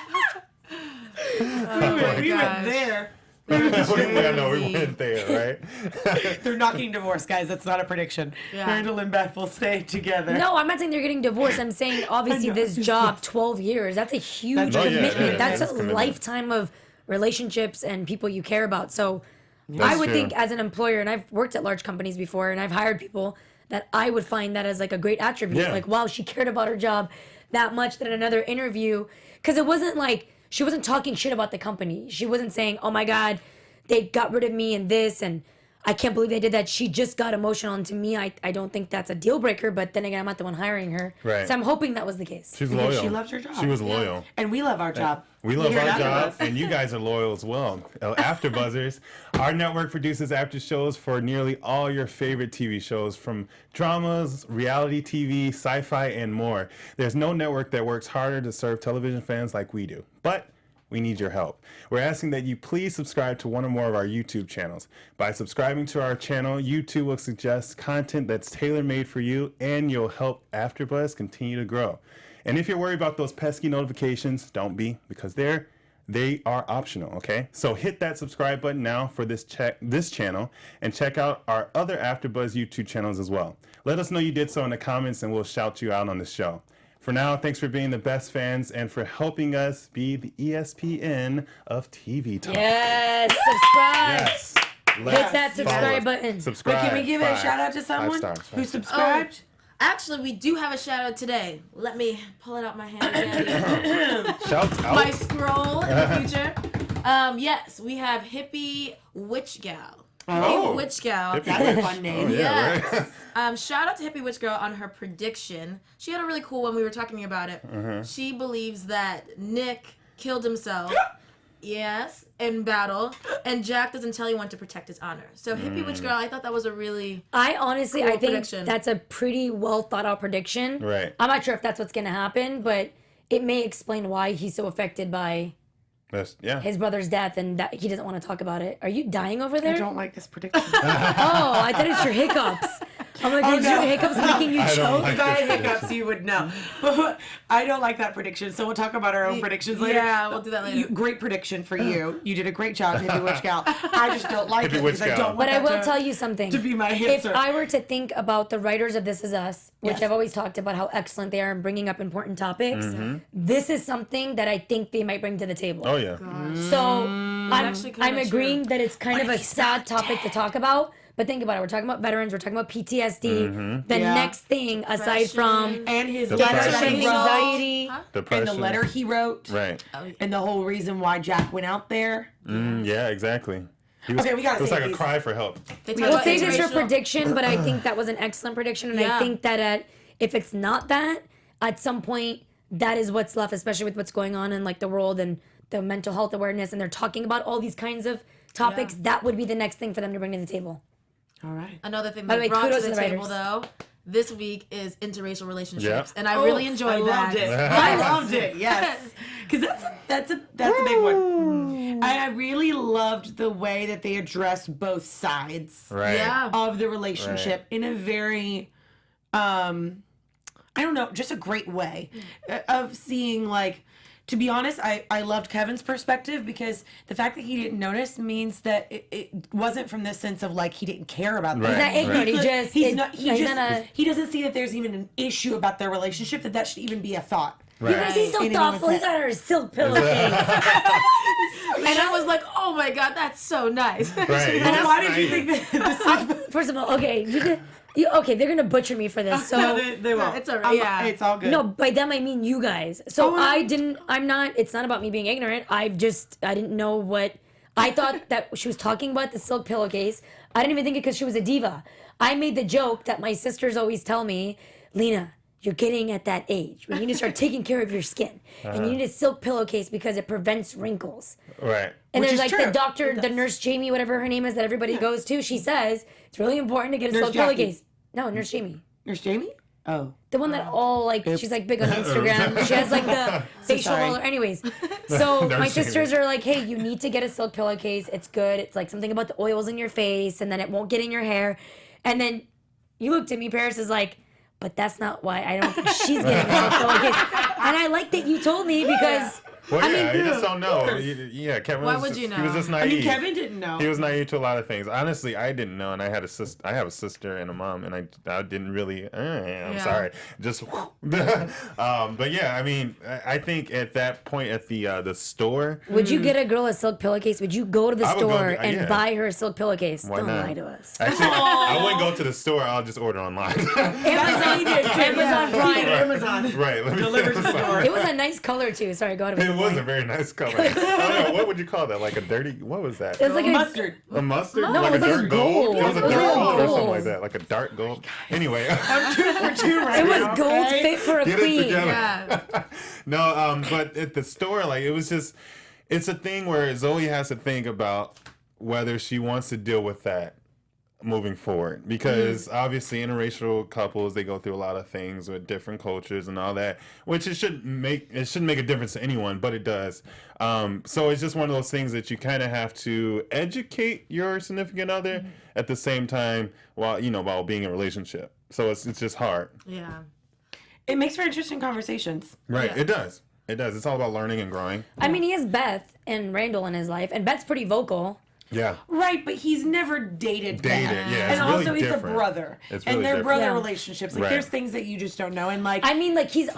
Speaker 1: We went there.
Speaker 4: I know we went there, right?
Speaker 1: They're not getting divorced, guys. That's not a prediction.
Speaker 5: Yeah.
Speaker 1: Randall and Beth will stay together.
Speaker 3: No, I'm not saying they're getting divorced. I'm saying obviously this job, 12 years, that's a huge commitment. That's a lifetime of relationships and people you care about. So I would think as an employer, and I've worked at large companies before, and I've hired people, that I would find that as like a great attribute.
Speaker 4: Yeah.
Speaker 3: Like, wow, she cared about her job that much that in another interview, because it wasn't like, she wasn't talking shit about the company. She wasn't saying, oh my God, they got rid of me and this, and I can't believe they did that. She just got emotional. And to me, I don't think that's a deal breaker, but then again, I'm not the one hiring her.
Speaker 4: Right.
Speaker 3: So I'm hoping that was the case.
Speaker 4: She's
Speaker 1: Because
Speaker 4: loyal.
Speaker 1: she loves her job.
Speaker 4: She was loyal.
Speaker 1: And we love our job.
Speaker 4: We love
Speaker 1: Here
Speaker 4: our
Speaker 1: at
Speaker 4: job,
Speaker 1: AfterBuzz.
Speaker 4: and you guys are loyal as well. AfterBuzzers, our network produces after shows for nearly all your favorite TV shows, from dramas, reality TV, sci-fi, and more. There's no network that works harder to serve television fans like we do. But we need your help. We're asking that you please subscribe to one or more of our YouTube channels. By subscribing to our channel, YouTube will suggest content that's tailor-made for you, and you'll help AfterBuzz continue to grow. And if you're worried about those pesky notifications, don't be, because they are optional, okay? So hit that subscribe button now for this channel, and check out our other AfterBuzz YouTube channels as well. Let us know you did so in the comments, and we'll shout you out on the show. For now, thanks for being the best fans and for helping us be the ESPN of TV talk.
Speaker 3: Yes, subscribe.
Speaker 4: Yes.
Speaker 3: Hit that subscribe button.
Speaker 4: Subscribe.
Speaker 1: But can we give a shout out to someone who subscribed?
Speaker 5: Actually, we do have a shout out today. Let me pull it out my hand again.
Speaker 4: Shout out.
Speaker 5: My scroll in the future. Yes, we have Hippie Witch Gal.
Speaker 1: Oh.
Speaker 5: Hippie Witch Gal.
Speaker 1: That's a fun name.
Speaker 5: Yes. Shout out to Hippie Witch Girl on her prediction. She had a really cool one. We were talking about it. She believes that Nick killed himself. Yes, in battle, and Jack doesn't tell anyone to protect his honor. So Hippie Witch Girl, I thought that was a really
Speaker 3: I honestly,
Speaker 5: cool
Speaker 3: I think
Speaker 5: prediction.
Speaker 3: that's a pretty well thought out prediction.
Speaker 4: Right.
Speaker 3: I'm not sure if that's what's going to happen, but it may explain why he's so affected by
Speaker 4: Yeah.
Speaker 3: his brother's death and that he doesn't want to talk about it. Are you dying over there?
Speaker 1: I don't like this prediction.
Speaker 3: Oh, I thought it's your hiccups. I'm like, is your hiccups making you
Speaker 4: I don't
Speaker 3: choke?
Speaker 4: like
Speaker 1: If I had
Speaker 4: this
Speaker 1: hiccups, you would know. I don't like that prediction, so we'll talk about our own predictions later.
Speaker 5: Yeah, we'll do that later.
Speaker 1: Great prediction for you. You did a great job, Hippie Witch Gal. I just don't like
Speaker 4: Hippie
Speaker 1: it
Speaker 4: Witch
Speaker 1: because I
Speaker 4: Gal.
Speaker 1: don't want
Speaker 3: But I
Speaker 1: that
Speaker 3: will
Speaker 1: to,
Speaker 3: tell you something.
Speaker 1: to be my
Speaker 3: If
Speaker 1: answer.
Speaker 3: I were to think about the writers of This Is Us, which
Speaker 1: Yes.
Speaker 3: I've always talked about how excellent they are in bringing up important topics, this is something that I think they might bring to the table.
Speaker 4: Oh, yeah.
Speaker 3: So
Speaker 5: actually kinda
Speaker 3: I'm agreeing
Speaker 5: true.
Speaker 3: that it's kind of a sad topic to talk about. But think about it. We're talking about veterans. We're talking about PTSD. The
Speaker 1: Yeah.
Speaker 3: next thing, aside from
Speaker 1: and his
Speaker 4: Depression.
Speaker 1: letter
Speaker 3: depression,
Speaker 1: he wrote,
Speaker 3: anxiety,
Speaker 4: Depression.
Speaker 1: and the letter he wrote,
Speaker 4: Right.
Speaker 1: and the whole reason why Jack went out there.
Speaker 4: Yeah, exactly.
Speaker 1: Okay, we gotta
Speaker 4: It was
Speaker 1: save
Speaker 4: like a
Speaker 1: these.
Speaker 4: cry for help.
Speaker 5: They talk
Speaker 3: we'll
Speaker 5: about
Speaker 3: save this for
Speaker 5: interracial-
Speaker 3: prediction, but I think that was an excellent prediction. And I
Speaker 5: Yeah.
Speaker 3: think that if it's not that, at some point, that is what's left, especially with what's going on in like the world and the mental health awareness. And they're talking about all these kinds of topics.
Speaker 5: Yeah.
Speaker 3: That would be the next thing for them to bring to the table.
Speaker 1: All right.
Speaker 5: Another thing
Speaker 3: By the
Speaker 5: they
Speaker 3: way,
Speaker 5: brought to
Speaker 3: kudos
Speaker 5: the
Speaker 3: to the
Speaker 5: table,
Speaker 3: writers.
Speaker 5: though, this week is interracial relationships,
Speaker 4: Yeah.
Speaker 5: and I really enjoyed
Speaker 1: I
Speaker 5: that.
Speaker 1: loved it. I loved it. Yes, because that's a big one. I really loved the way that they addressed both sides
Speaker 4: Right.
Speaker 5: Yeah.
Speaker 1: of the relationship in a very, I don't know, just a great way of seeing like. To be honest, I loved Kevin's perspective because the fact that he didn't notice means that it wasn't from the sense of like he didn't care about
Speaker 4: Right.
Speaker 3: He's not ignorant.
Speaker 1: He
Speaker 3: He
Speaker 1: he doesn't see that there's even an issue about their relationship that should even be a thought.
Speaker 3: You guys, he's so
Speaker 1: Right.
Speaker 3: thoughtful. He got her a silk pillowcase.
Speaker 5: And I was like, oh my god, that's so nice.
Speaker 4: Right.
Speaker 1: And why did you think that this is
Speaker 3: First of all, okay, okay, they're gonna butcher me for this. So
Speaker 1: no, they won't.
Speaker 5: It's all right. Yeah.
Speaker 1: It's all good.
Speaker 3: no, by them I mean you guys. So
Speaker 1: Oh,
Speaker 3: I'm not. It's not about me being ignorant. I didn't know what. I thought that she was talking about the silk pillowcase. I didn't even think it because she was a diva. I made the joke that my sisters always tell me, Lina, you're getting at that age where you need to start taking care of your skin, and you need a silk pillowcase because it prevents wrinkles.
Speaker 4: Right.
Speaker 3: And
Speaker 1: Which
Speaker 3: there's
Speaker 1: is
Speaker 3: like the
Speaker 1: true.
Speaker 3: doctor, the nurse Jamie, whatever her name is, that everybody goes to. She says it's really important to get a
Speaker 1: Nurse
Speaker 3: silk
Speaker 1: Jackie.
Speaker 3: pillowcase. No, Nurse Jamie.
Speaker 1: Nurse Jamie? Oh.
Speaker 3: The one that all like she's like big on Instagram. She has like the facial
Speaker 1: sorry.
Speaker 3: roller. Anyways, so
Speaker 4: Never
Speaker 3: my
Speaker 4: seen
Speaker 3: sisters
Speaker 4: it.
Speaker 3: are like, hey, you need to get a silk pillowcase. It's good. It's like something about the oils in your face, and then it won't get in your hair. And then you looked at me, Paris is like, but that's not why I don't think she's getting a silk pillowcase. And I like that you told me because.
Speaker 4: Well,
Speaker 3: I
Speaker 4: yeah,
Speaker 3: mean,
Speaker 4: you just don't know. Yeah, Kevin.
Speaker 5: Why
Speaker 4: was
Speaker 5: would you
Speaker 4: He was
Speaker 5: know?
Speaker 4: just
Speaker 1: I
Speaker 4: naive.
Speaker 1: mean, Kevin didn't know.
Speaker 4: He was naive to a lot of things. Honestly, I didn't know, and I had a sister. I have a sister and a mom, and I didn't really. I'm sorry. Just. But yeah, I mean, I think at that point at the store.
Speaker 3: Would you get a girl a silk pillowcase? Would you go to the
Speaker 4: I would go-
Speaker 3: store
Speaker 4: yeah.
Speaker 3: and buy her a silk pillowcase?
Speaker 4: Why
Speaker 3: Don't
Speaker 4: not?
Speaker 3: lie to us.
Speaker 4: Actually, I wouldn't go to the store. I'll just order online.
Speaker 3: Amazon Prime.
Speaker 1: Amazon.
Speaker 4: Right. Let me
Speaker 1: Delivered to the door.
Speaker 3: It was a nice color too. Sorry, go ahead. with
Speaker 4: It
Speaker 3: the
Speaker 4: was
Speaker 3: point.
Speaker 4: a very nice color. I don't know, what would you call that? Like a dirty? What was that?
Speaker 3: It was like
Speaker 1: Mustard.
Speaker 4: A mustard?
Speaker 3: No,
Speaker 4: like
Speaker 3: it was
Speaker 4: a
Speaker 3: like
Speaker 4: dark
Speaker 3: gold.
Speaker 4: gold? It was a
Speaker 3: It was
Speaker 4: dark
Speaker 3: like
Speaker 4: gold or something
Speaker 3: gold.
Speaker 4: like that. Like a dark gold. Anyway.
Speaker 1: I'm 2 for 2 right
Speaker 3: It
Speaker 1: now.
Speaker 3: was gold
Speaker 1: okay?
Speaker 3: fit for a
Speaker 4: Get it
Speaker 3: queen.
Speaker 4: together.
Speaker 5: Yeah.
Speaker 4: No, but at the store, like, it was just, it's a thing where Zoe has to think about whether she wants to deal with that moving forward, because obviously interracial couples, they go through a lot of things with different cultures and all that, which it shouldn't make a difference to anyone, but it does. So it's just one of those things that you kind of have to educate your significant other at the same time while being in a relationship. So it's just hard.
Speaker 5: Yeah.
Speaker 1: It makes for interesting conversations.
Speaker 4: Right.
Speaker 5: Yeah.
Speaker 4: It does. It's all about learning and growing.
Speaker 3: I mean, he has Beth and Randall in his life, and Beth's pretty vocal.
Speaker 4: Yeah.
Speaker 1: Right, but he's never dated Beth.
Speaker 4: Yeah, it's
Speaker 1: and
Speaker 4: really
Speaker 1: also he's
Speaker 4: different.
Speaker 1: a brother.
Speaker 4: It's
Speaker 1: and
Speaker 4: really
Speaker 1: they're
Speaker 4: different.
Speaker 1: brother
Speaker 3: Yeah.
Speaker 1: relationships. Like
Speaker 4: Right.
Speaker 1: there's things that you just don't know. And like
Speaker 3: I mean, like he's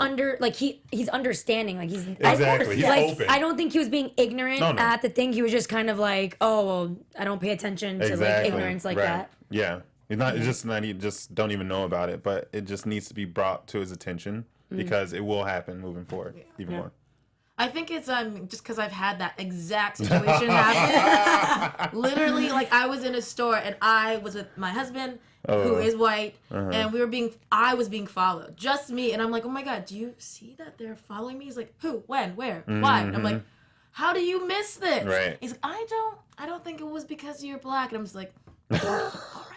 Speaker 3: understanding. Like he's
Speaker 4: Exactly. He's
Speaker 3: like
Speaker 4: open.
Speaker 3: I don't think he was being ignorant
Speaker 4: No.
Speaker 3: at the thing. He was just kind of like, oh well, I don't pay attention to like ignorance like
Speaker 4: Right.
Speaker 3: that.
Speaker 4: Yeah. It's just not. You just don't even know about it, but it just needs to be brought to his attention because it will happen moving forward even more.
Speaker 5: I think it's just because I've had that exact situation happen. Literally, like I was in a store and I was with my husband, who is white, and I was being followed, just me, and I'm like, oh my god, do you see that they're following me? He's like, who, when, where, why? And I'm like, how do you miss this?
Speaker 4: Right.
Speaker 5: He's like, I don't think it was because you're black, and I'm just like, all right.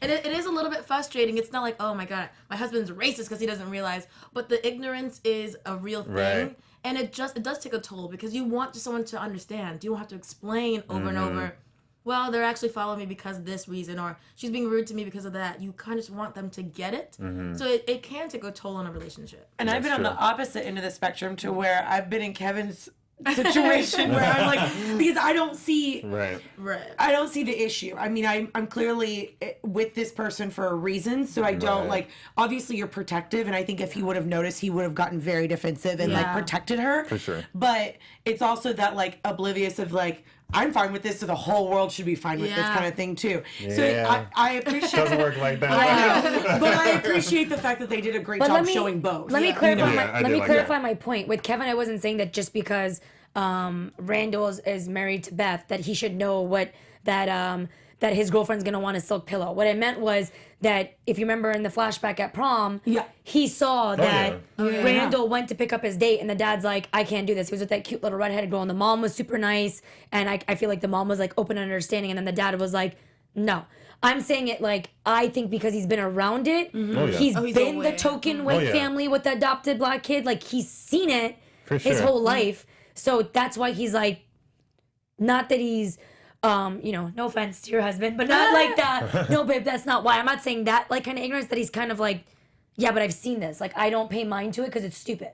Speaker 5: And it is a little bit frustrating. It's not like, oh my god, my husband's racist because he doesn't realize, but the ignorance is a real thing.
Speaker 4: Right.
Speaker 5: And it does take a toll because you want just someone to understand. You don't have to explain over and over, well, they're actually following me because of this reason, or she's being rude to me because of that. You kind of just want them to get it. So it can take a toll on a relationship.
Speaker 1: and I've been on
Speaker 4: true.
Speaker 1: the opposite end of the spectrum to where I've been in Kevin's situation where I'm like, because I don't see
Speaker 4: Right.
Speaker 5: Right.
Speaker 1: I don't see the issue. I mean, I'm clearly with this person for a reason, so I don't
Speaker 4: Right.
Speaker 1: like. Obviously, you're protective, and I think if he would have noticed, he would have gotten very defensive and like
Speaker 5: Yeah.
Speaker 1: protected her.
Speaker 4: For sure.
Speaker 1: But it's also that like oblivious of like, I'm fine with this, so the whole world should be fine with this
Speaker 5: Yeah.
Speaker 1: kind of thing too. So
Speaker 4: Yeah.
Speaker 1: I appreciate.
Speaker 4: Doesn't work like that.
Speaker 1: I know, but I appreciate the fact that they did a great job showing both.
Speaker 3: Let me
Speaker 1: You know?
Speaker 3: clarify
Speaker 4: Yeah, I
Speaker 3: let
Speaker 4: did
Speaker 3: me
Speaker 4: like
Speaker 3: clarify
Speaker 4: that.
Speaker 3: my point. With Kevin, I wasn't saying that just because Randall is married to Beth that he should know what that his girlfriend's gonna want a silk pillow. What I meant was that if you remember in the flashback at prom, he saw that Randall went to pick up his date and the dad's like, I can't do this. He was with that cute little redheaded girl and the mom was super nice and I feel like the mom was like open and understanding and then the dad was like, no. I'm saying it like I think because he's been around it, he's
Speaker 5: he's
Speaker 3: been
Speaker 5: aware.
Speaker 3: the token white family with the adopted black kid. Like he's seen it
Speaker 4: For
Speaker 3: his
Speaker 4: sure.
Speaker 3: whole life. So that's why he's like, not that he's, no offense to your husband, but not like that. No, babe, that's not why. I'm not saying that like kind of ignorance that he's kind of like, yeah, but I've seen this. Like I don't pay mind to it because it's stupid.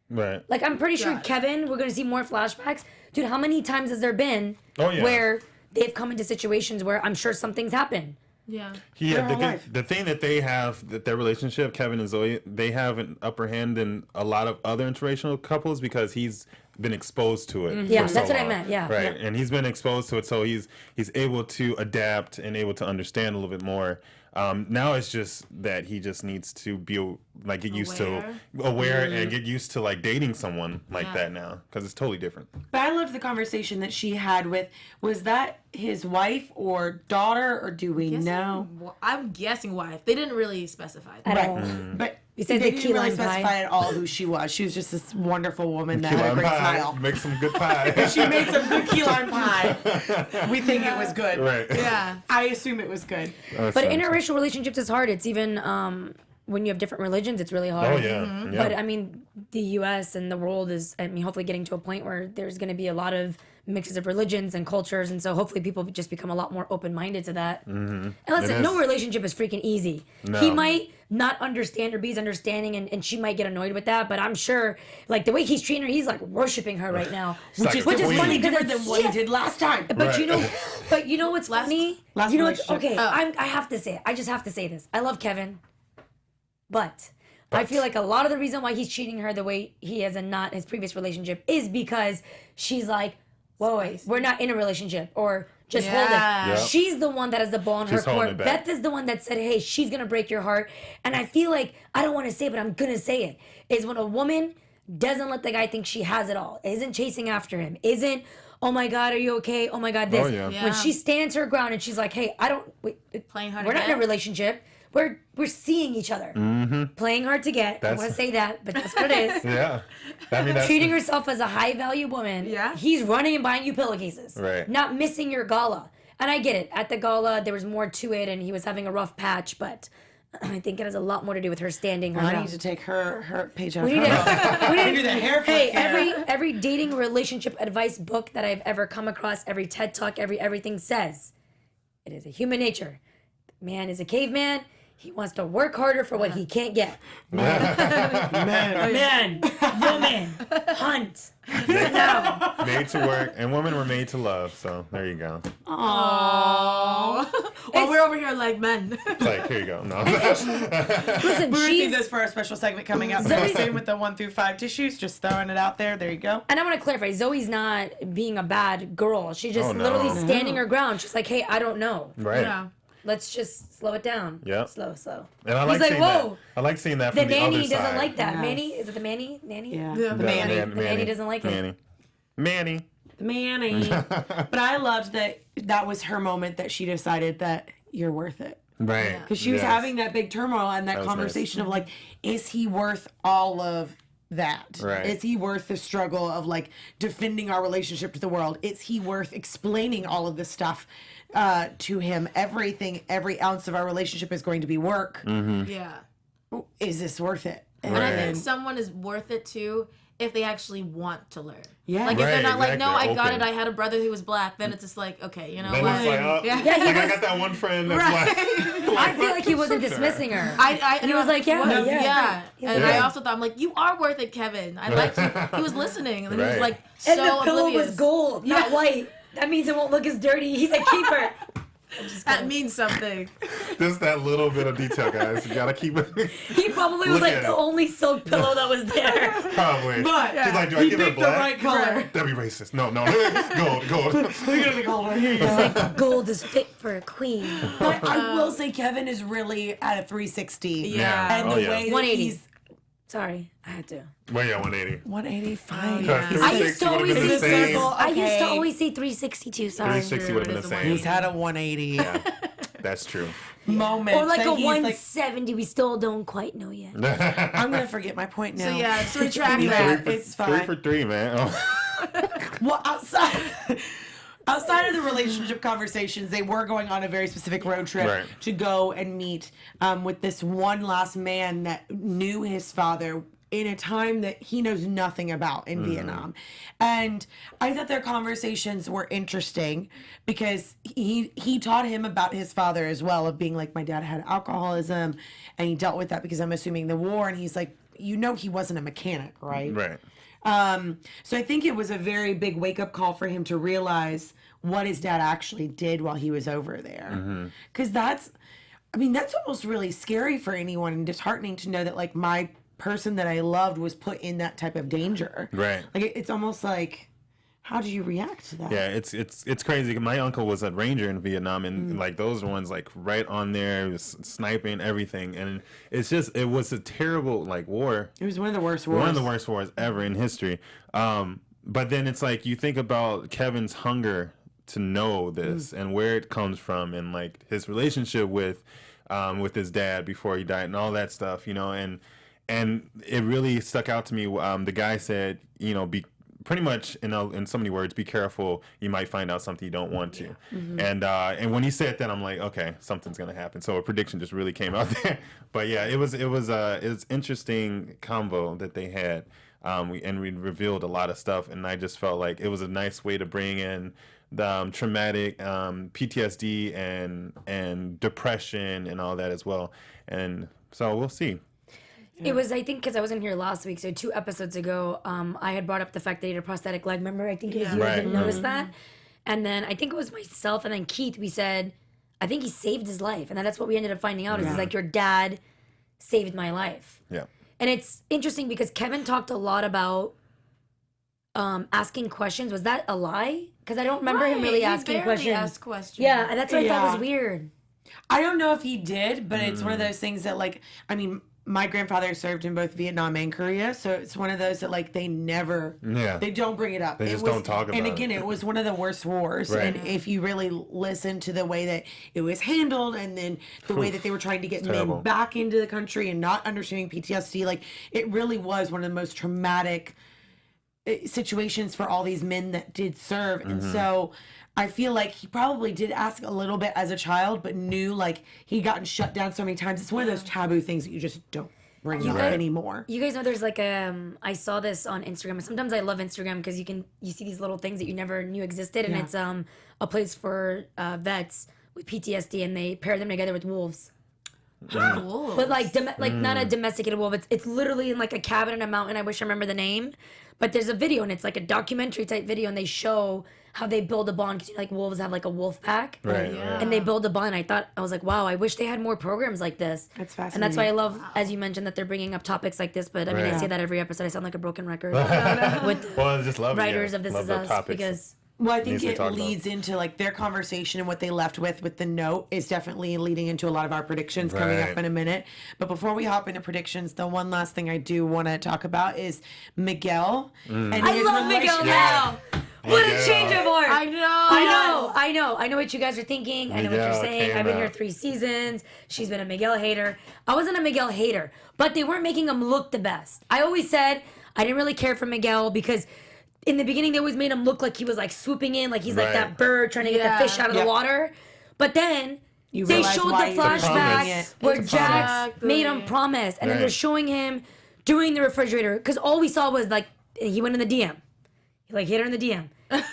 Speaker 4: Right.
Speaker 3: Like I'm pretty sure Kevin, we're gonna see more flashbacks. Dude, how many times has there been where they've come into situations where I'm sure something's happened?
Speaker 5: Yeah.
Speaker 4: The thing that they have, that their relationship, Kevin and Zoe, they have an upper hand than a lot of other interracial couples because he's been exposed to it.
Speaker 3: Yeah,
Speaker 4: for so
Speaker 3: that's what I
Speaker 4: long.
Speaker 3: meant, yeah.
Speaker 4: Right,
Speaker 3: Yeah.
Speaker 4: and he's been exposed to it, so he's able to adapt and able to understand a little bit more. Now it's just that he just needs to be like get used to aware and get used to like dating someone like that now because it's totally different.
Speaker 1: But I loved the conversation that she had with, was that his wife or daughter, or do we know?
Speaker 5: I'm guessing wife. They didn't really specify that.
Speaker 3: Right.
Speaker 1: But
Speaker 3: Besides
Speaker 1: they
Speaker 3: the
Speaker 1: didn't
Speaker 3: key
Speaker 1: really
Speaker 3: lime pie.
Speaker 1: specify at all who she was. She was just this wonderful woman that
Speaker 4: Key
Speaker 1: had a
Speaker 4: lime
Speaker 1: great
Speaker 4: pie,
Speaker 1: smile.
Speaker 4: make some good pie.
Speaker 1: She made some good key lime pie. We think it was good.
Speaker 4: Right.
Speaker 5: Yeah.
Speaker 1: I assume it was good.
Speaker 3: But interracial relationships is hard. It's even when you have different religions, it's really hard.
Speaker 4: Oh yeah. Yeah.
Speaker 3: But I mean, the U.S. and the world is, I mean, hopefully getting to a point where there's going to be a lot of mixes of religions and cultures, and so hopefully people just become a lot more open-minded to that. And listen, no relationship is freaking easy.
Speaker 4: No.
Speaker 3: He might not understand or be as understanding, and she might get annoyed with that, but I'm sure, like, the way he's treating her, he's like worshiping her right now,
Speaker 4: like
Speaker 3: which is
Speaker 4: queen.
Speaker 3: funny
Speaker 1: different
Speaker 3: because
Speaker 1: than what he did last time.
Speaker 3: But you know what's funny?
Speaker 1: last
Speaker 3: You know what's
Speaker 1: relationship.
Speaker 3: okay? I have to say it. I just have to say this. I love Kevin, but I feel like a lot of the reason why he's treating her the way he is and not his previous relationship is because she's like, whoa, wait, we're not in a relationship, or just hold
Speaker 5: Yeah.
Speaker 3: it.
Speaker 4: Yep.
Speaker 3: She's the one that has the ball in her
Speaker 4: She's holding
Speaker 3: court.
Speaker 4: it back.
Speaker 3: Beth is the one that said, hey, she's gonna break your heart. And I feel like, I don't wanna say it, but I'm gonna say it, is when a woman doesn't let the guy think she has it all, isn't chasing after him, isn't, oh my God, are you okay? Oh my God, this.
Speaker 4: Oh, yeah.
Speaker 5: Yeah.
Speaker 3: When she stands her ground and she's like, hey,
Speaker 5: Playing hard
Speaker 3: we're
Speaker 5: to
Speaker 3: not in a
Speaker 5: get.
Speaker 3: relationship. We're seeing each other. Playing hard to get. I don't want to say that, but that's what it is.
Speaker 4: Yeah. I mean, that's
Speaker 3: Treating herself as a high value woman.
Speaker 5: Yeah.
Speaker 3: He's running and buying you pillowcases.
Speaker 4: Right.
Speaker 3: Not missing your gala. And I get it. At the gala, there was more to it, and he was having a rough patch, but I think it has a lot more to do with her standing her
Speaker 1: I need
Speaker 3: ground.
Speaker 1: to take her page out
Speaker 3: We
Speaker 1: of
Speaker 3: need
Speaker 1: her.
Speaker 3: to, we need
Speaker 1: Do the hair
Speaker 3: Hey,
Speaker 1: flip here.
Speaker 3: every dating relationship advice book that I've ever come across, every TED Talk, everything says it is a human nature. Man is a caveman. He wants to work harder for what he can't get. Man, woman, hunt. No.
Speaker 4: made to work, and women were made to love. So there you go.
Speaker 5: Well, we're over here like men.
Speaker 4: It's like, here you go. No.
Speaker 3: Listen,
Speaker 1: We're
Speaker 3: she's,
Speaker 1: receiving this for our special segment coming up very soon with the 1 through 5 tissues. Just throwing it out there. There you go.
Speaker 3: and I want to clarify, Zoe's not being a bad girl. She's just
Speaker 4: Oh, no.
Speaker 3: literally standing her ground. She's like, hey, I don't know.
Speaker 4: Right.
Speaker 5: Yeah.
Speaker 3: Let's just slow it down.
Speaker 4: Yep.
Speaker 3: Slow.
Speaker 4: And I
Speaker 3: He's
Speaker 4: like
Speaker 3: like,
Speaker 4: seeing
Speaker 3: whoa.
Speaker 4: that. I like seeing that
Speaker 3: The
Speaker 4: from the other
Speaker 3: nanny
Speaker 4: side.
Speaker 3: doesn't like that.
Speaker 1: Yes.
Speaker 3: Manny? Is it the Manny? Nanny?
Speaker 1: Yeah.
Speaker 5: Yeah.
Speaker 1: The Manny.
Speaker 3: The nanny doesn't like it.
Speaker 4: Manny.
Speaker 1: The Manny. But I loved that was her moment that she decided that you're worth it.
Speaker 4: Right.
Speaker 1: Because she was
Speaker 4: Yes.
Speaker 1: having that big turmoil and that
Speaker 4: was
Speaker 1: conversation of like, is he worth all of that?
Speaker 4: Right.
Speaker 1: Is he worth the struggle of like defending our relationship to the world? Is he worth explaining all of this stuff to him? Every ounce of our relationship is going to be work.
Speaker 5: Yeah.
Speaker 1: Is this worth it?
Speaker 5: And I
Speaker 4: Right.
Speaker 5: think someone is worth it too if they actually want to learn.
Speaker 1: Yeah.
Speaker 5: Like if they're
Speaker 4: Right,
Speaker 5: not like, no, I
Speaker 4: exactly.
Speaker 5: got
Speaker 4: Open.
Speaker 5: it. I had a brother who was black. Then it's just like, okay, you know
Speaker 4: Then
Speaker 5: what?
Speaker 4: it's like, oh,
Speaker 5: Yeah.
Speaker 3: Yeah, he
Speaker 4: like I
Speaker 3: was-
Speaker 4: got that one friend that's
Speaker 5: Right.
Speaker 4: like,
Speaker 3: I feel like he wasn't dismissing her.
Speaker 5: And
Speaker 3: he was like, yeah,
Speaker 5: was,
Speaker 3: yeah. He's
Speaker 5: And
Speaker 3: like,
Speaker 5: I also thought, I'm like, you are worth it, Kevin. I liked you. He was listening, and he was
Speaker 4: Right.
Speaker 5: like,
Speaker 3: and
Speaker 5: so
Speaker 3: the pillow
Speaker 5: oblivious.
Speaker 3: was gold, not white. That means it won't look as dirty. He's like, keep her.
Speaker 5: That means something.
Speaker 4: just that little bit of detail, guys. You gotta keep it.
Speaker 3: He probably was
Speaker 4: Look
Speaker 3: like
Speaker 4: at
Speaker 3: the
Speaker 4: it.
Speaker 3: only silk pillow that was there.
Speaker 4: Probably.
Speaker 1: But
Speaker 4: He's like, do I
Speaker 1: he
Speaker 4: give her
Speaker 1: picked the
Speaker 4: black?
Speaker 1: right color.
Speaker 4: That'd be racist. No. Gold.
Speaker 1: Look at the color. Here you go.
Speaker 3: Like, gold is fit for a queen.
Speaker 1: But I will say Kevin is really at a 360.
Speaker 5: Yeah.
Speaker 1: And
Speaker 4: Oh,
Speaker 1: the
Speaker 4: yeah.
Speaker 1: way that
Speaker 3: 180.
Speaker 1: he's
Speaker 3: Sorry, I had to.
Speaker 4: Well, yeah, 180.
Speaker 1: 180, fine.
Speaker 5: Yeah.
Speaker 4: Because
Speaker 3: I used
Speaker 4: 360
Speaker 3: to
Speaker 4: would
Speaker 3: always
Speaker 4: have been the
Speaker 3: say
Speaker 4: same.
Speaker 1: circle.
Speaker 3: I used to
Speaker 1: Okay.
Speaker 3: always say 362. Sorry.
Speaker 4: 360 would have been the
Speaker 5: True, it is
Speaker 4: same.
Speaker 5: a
Speaker 1: He's had a 180
Speaker 4: That's true.
Speaker 1: moment.
Speaker 3: Or like
Speaker 1: that
Speaker 3: a
Speaker 1: he's
Speaker 3: 170. We still don't quite know yet.
Speaker 1: I'm going to forget my point now.
Speaker 5: So yeah, just retract
Speaker 1: Me
Speaker 5: that.
Speaker 1: too. It's fine.
Speaker 4: 3 for 3, man. Oh.
Speaker 1: Well, outside of the relationship conversations, they were going on a very specific road trip
Speaker 4: Right.
Speaker 1: to go and meet with this one last man that knew his father in a time that he knows nothing about in Vietnam. And I thought their conversations were interesting because he taught him about his father as well, of being like, my dad had alcoholism and he dealt with that because I'm assuming the war. And he's like, you know, he wasn't a mechanic, right?
Speaker 4: Right.
Speaker 1: So I think it was a very big wake-up call for him to realize what his dad actually did while he was over there. Because that's almost really scary for anyone and disheartening to know that, like, my person that I loved was put in that type of danger.
Speaker 4: Right.
Speaker 1: Like, it's almost like, how do you react to that?
Speaker 4: Yeah, it's crazy. My uncle was a ranger in Vietnam, and like those are ones like right on there, sniping everything, and it was a terrible like war.
Speaker 1: It was one of the worst wars.
Speaker 4: One of the worst wars ever in history. But then it's like you think about Kevin's hunger to know this and where it comes from, and like his relationship with his dad before he died and all that stuff, you know, and it really stuck out to me. The guy said, you know, pretty much, in so many words, be careful. You might find out something you don't want to. And when he said that, I'm like, okay, something's gonna happen. So a prediction just really came out there. But yeah, it was interesting convo that they had. We revealed a lot of stuff, and I just felt like it was a nice way to bring in the traumatic PTSD and depression and all that as well. And so we'll see.
Speaker 3: It was, I think, because I wasn't here last week, so 2 episodes ago, I had brought up the fact that he had a prosthetic leg. Remember, I think it was you that didn't notice that. And then I think it was myself and then Keith, we said, I think he saved his life. And then that's what we ended up finding out, is it's like, your dad saved my life.
Speaker 4: Yeah.
Speaker 3: And it's interesting because Kevin talked a lot about asking questions. Was that a lie? Because I don't remember him really asking questions.
Speaker 5: Asked questions.
Speaker 3: Yeah, and that's what I thought was weird.
Speaker 1: I don't know if he did, but it's one of those things that, like, I mean, my grandfather served in both Vietnam and Korea, so it's one of those that, like, they don't bring it up.
Speaker 4: They just don't talk about it.
Speaker 1: And again, it was one of the worst wars. Right. And if you really listen to the way that it was handled, and then the way that they were trying to get men back into the country and not understanding PTSD, like, it really was one of the most traumatic situations for all these men that did serve. And so I feel like he probably did ask a little bit as a child, but knew, like, he'd gotten shut down so many times. It's one of those taboo things that you just don't bring up anymore.
Speaker 3: You guys know there's like I saw this on Instagram. Sometimes I love Instagram because you see these little things that you never knew existed, and it's a place for vets with PTSD, and they pair them together with wolves.
Speaker 5: Wolves.
Speaker 3: But like not a domesticated wolf. It's literally in like a cabin in a mountain. I wish I remember the name. But there's a video, and it's like a documentary type video, and they show how they build a bond, because like wolves have like a wolf pack, and they build a bond. I was like, wow, I wish they had more programs like this.
Speaker 1: That's fascinating.
Speaker 3: And that's why I love, as you mentioned, that they're bringing up topics like this. But I mean, I say that every episode. I sound like a broken record with
Speaker 4: Well, I just love
Speaker 3: writers
Speaker 4: it,
Speaker 3: of This
Speaker 4: love
Speaker 3: Is
Speaker 4: the
Speaker 3: Us,
Speaker 4: topics.
Speaker 3: because
Speaker 1: Well, I think it leads into, like, their conversation, and what they left with the note is definitely leading into a lot of our predictions coming up in a minute. But before we hop into predictions, the one last thing I do want to talk about is Miguel. And
Speaker 3: I love Miguel now. What a change of heart.
Speaker 5: I know.
Speaker 3: I know what you guys are thinking. I know what you're saying. I've been here 3 seasons. She's been a Miguel hater. I wasn't a Miguel hater, but they weren't making him look the best. I always said I didn't really care for Miguel because in the beginning they always made him look like he was like swooping in, like he's like that bird trying to get the fish out of the water. But then they showed the flashback where Jack made him promise, and then they're showing him doing the refrigerator, because all we saw was like he went in the DM. He like hit her in the DM.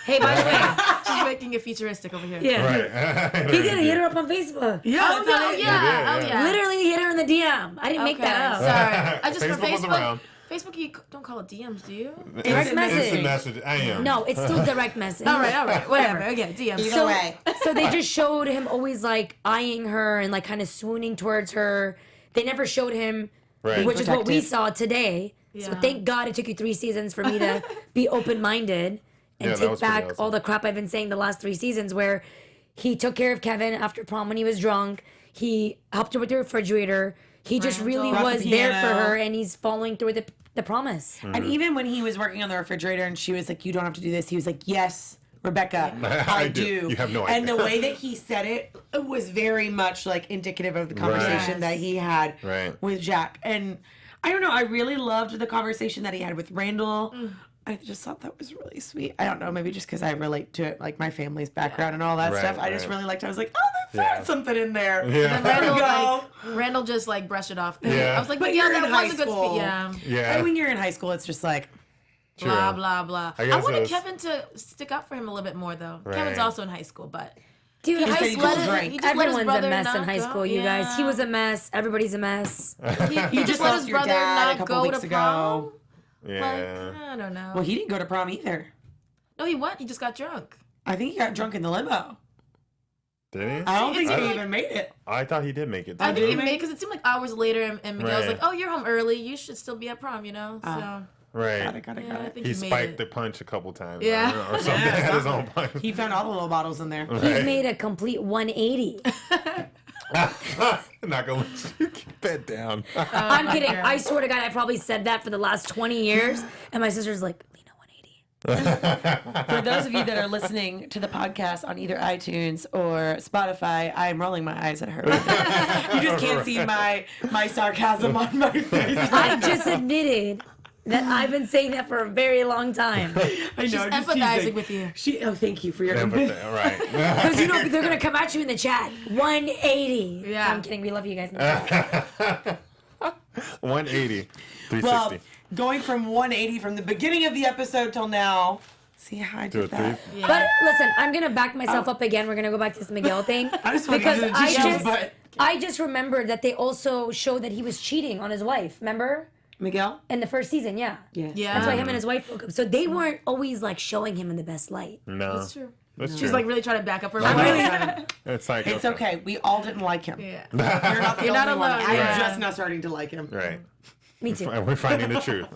Speaker 3: Hey, by the way,
Speaker 5: she's making it futuristic over here.
Speaker 3: Yeah, he did. He hit her up on Facebook.
Speaker 1: Yeah,
Speaker 5: Oh yeah.
Speaker 3: Literally hit her in the DM. I didn't make that up.
Speaker 5: Sorry, I just
Speaker 4: Facebook was around.
Speaker 5: Facebook, you don't call it DMs, do you?
Speaker 3: Direct message.
Speaker 4: Instant message. I am.
Speaker 3: No, it's still direct message.
Speaker 5: All right, whatever. Okay, DMs.
Speaker 3: So they just showed him always like eyeing her and like kind of swooning towards her. They never showed him, which is what we saw today. Yeah. So thank God it took you 3 seasons for me to be open-minded and take back all the crap I've been saying the last 3 seasons, where he took care of Kevin after prom when he was drunk. He helped her with the refrigerator. He just really was there for her, and he's following through with the promise.
Speaker 1: And even when he was working on the refrigerator and she was like, you don't have to do this, he was like, yes, Rebecca, I do.
Speaker 4: You have no idea.
Speaker 1: And the way that he said it was very much like indicative of the conversation that he had with Jack. And I don't know, I really loved the conversation that he had with Randall. I just thought that was really sweet. I don't know, maybe just because I relate to it, like my family's background and all that stuff. I just really liked it. I was like, oh, they found something in there.
Speaker 5: Yeah. And then Randall just like brushed it off. I was like, but yeah, that was a good speech.
Speaker 1: Yeah. And when you're in high school, it's just like,
Speaker 5: blah, blah, blah. I wanted Kevin to stick up for him a little bit more, though. Kevin's also in high school, but...
Speaker 3: Dude,
Speaker 1: high school,
Speaker 3: everyone's a mess in high school, you guys. He was a mess. Everybody's a mess.
Speaker 5: He just let his brother not go to prom.
Speaker 4: Yeah.
Speaker 5: Like, I don't know.
Speaker 1: Well, he didn't go to prom either.
Speaker 5: No, he went. He just got drunk.
Speaker 1: I think he got drunk in the limo.
Speaker 4: Did he?
Speaker 1: I don't think he even made it.
Speaker 4: I thought he did make it.
Speaker 5: I think he made it because it seemed like hours later, and Miguel was like, oh, you're home early. You should still be at prom, you know? So...
Speaker 4: Right.
Speaker 1: Got it.
Speaker 4: He spiked the punch a couple times.
Speaker 5: Yeah.
Speaker 4: Or something. Had his own punch.
Speaker 1: He found all the little bottles in there.
Speaker 3: He's made a complete 180.
Speaker 4: Not gonna let you keep that down.
Speaker 3: I'm kidding. I swear to God, I probably said that for the last 20 years. And my sister's like, Lina, 180.
Speaker 1: For those of you that are listening to the podcast on either iTunes or Spotify, I'm rolling my eyes at her. You just can't see my sarcasm on my face.
Speaker 3: I just admitted That I've been saying that for a very long time.
Speaker 1: I know,
Speaker 5: She's
Speaker 1: I'm just
Speaker 5: empathizing
Speaker 1: teasing.
Speaker 5: with you.
Speaker 1: Thank you for your
Speaker 4: Right.
Speaker 3: Because you know they're gonna come at you in the chat. 180.
Speaker 5: Yeah.
Speaker 3: I'm kidding. We love you guys. In the chat.
Speaker 4: 180. 360.
Speaker 1: Well, going from 180 from the beginning of the episode till now. See how I did that?
Speaker 5: Yeah.
Speaker 3: But listen, I'm gonna back myself up again. We're gonna go back to this Miguel thing
Speaker 1: I just want to
Speaker 3: because
Speaker 1: do the tissues, but
Speaker 3: I just remembered that they also showed that he was cheating on his wife. Remember
Speaker 1: Miguel.
Speaker 3: in the first season? Yeah.
Speaker 1: Yeah.
Speaker 5: Yeah.
Speaker 3: That's why him and his wife broke up. So they weren't always like showing him in the best light.
Speaker 4: No.
Speaker 5: That's true.
Speaker 4: That's
Speaker 5: She's
Speaker 4: true.
Speaker 5: like really trying to back up her.
Speaker 1: I'm
Speaker 5: life.
Speaker 1: really trying to.
Speaker 4: It's like,
Speaker 1: It's okay. We all didn't like him.
Speaker 5: Yeah.
Speaker 1: You're not the
Speaker 5: You're
Speaker 1: only
Speaker 5: not
Speaker 1: one.
Speaker 5: alone,
Speaker 1: I'm
Speaker 5: yeah.
Speaker 1: just now starting to like him.
Speaker 4: Right.
Speaker 3: Me too.
Speaker 4: We're finding the truth.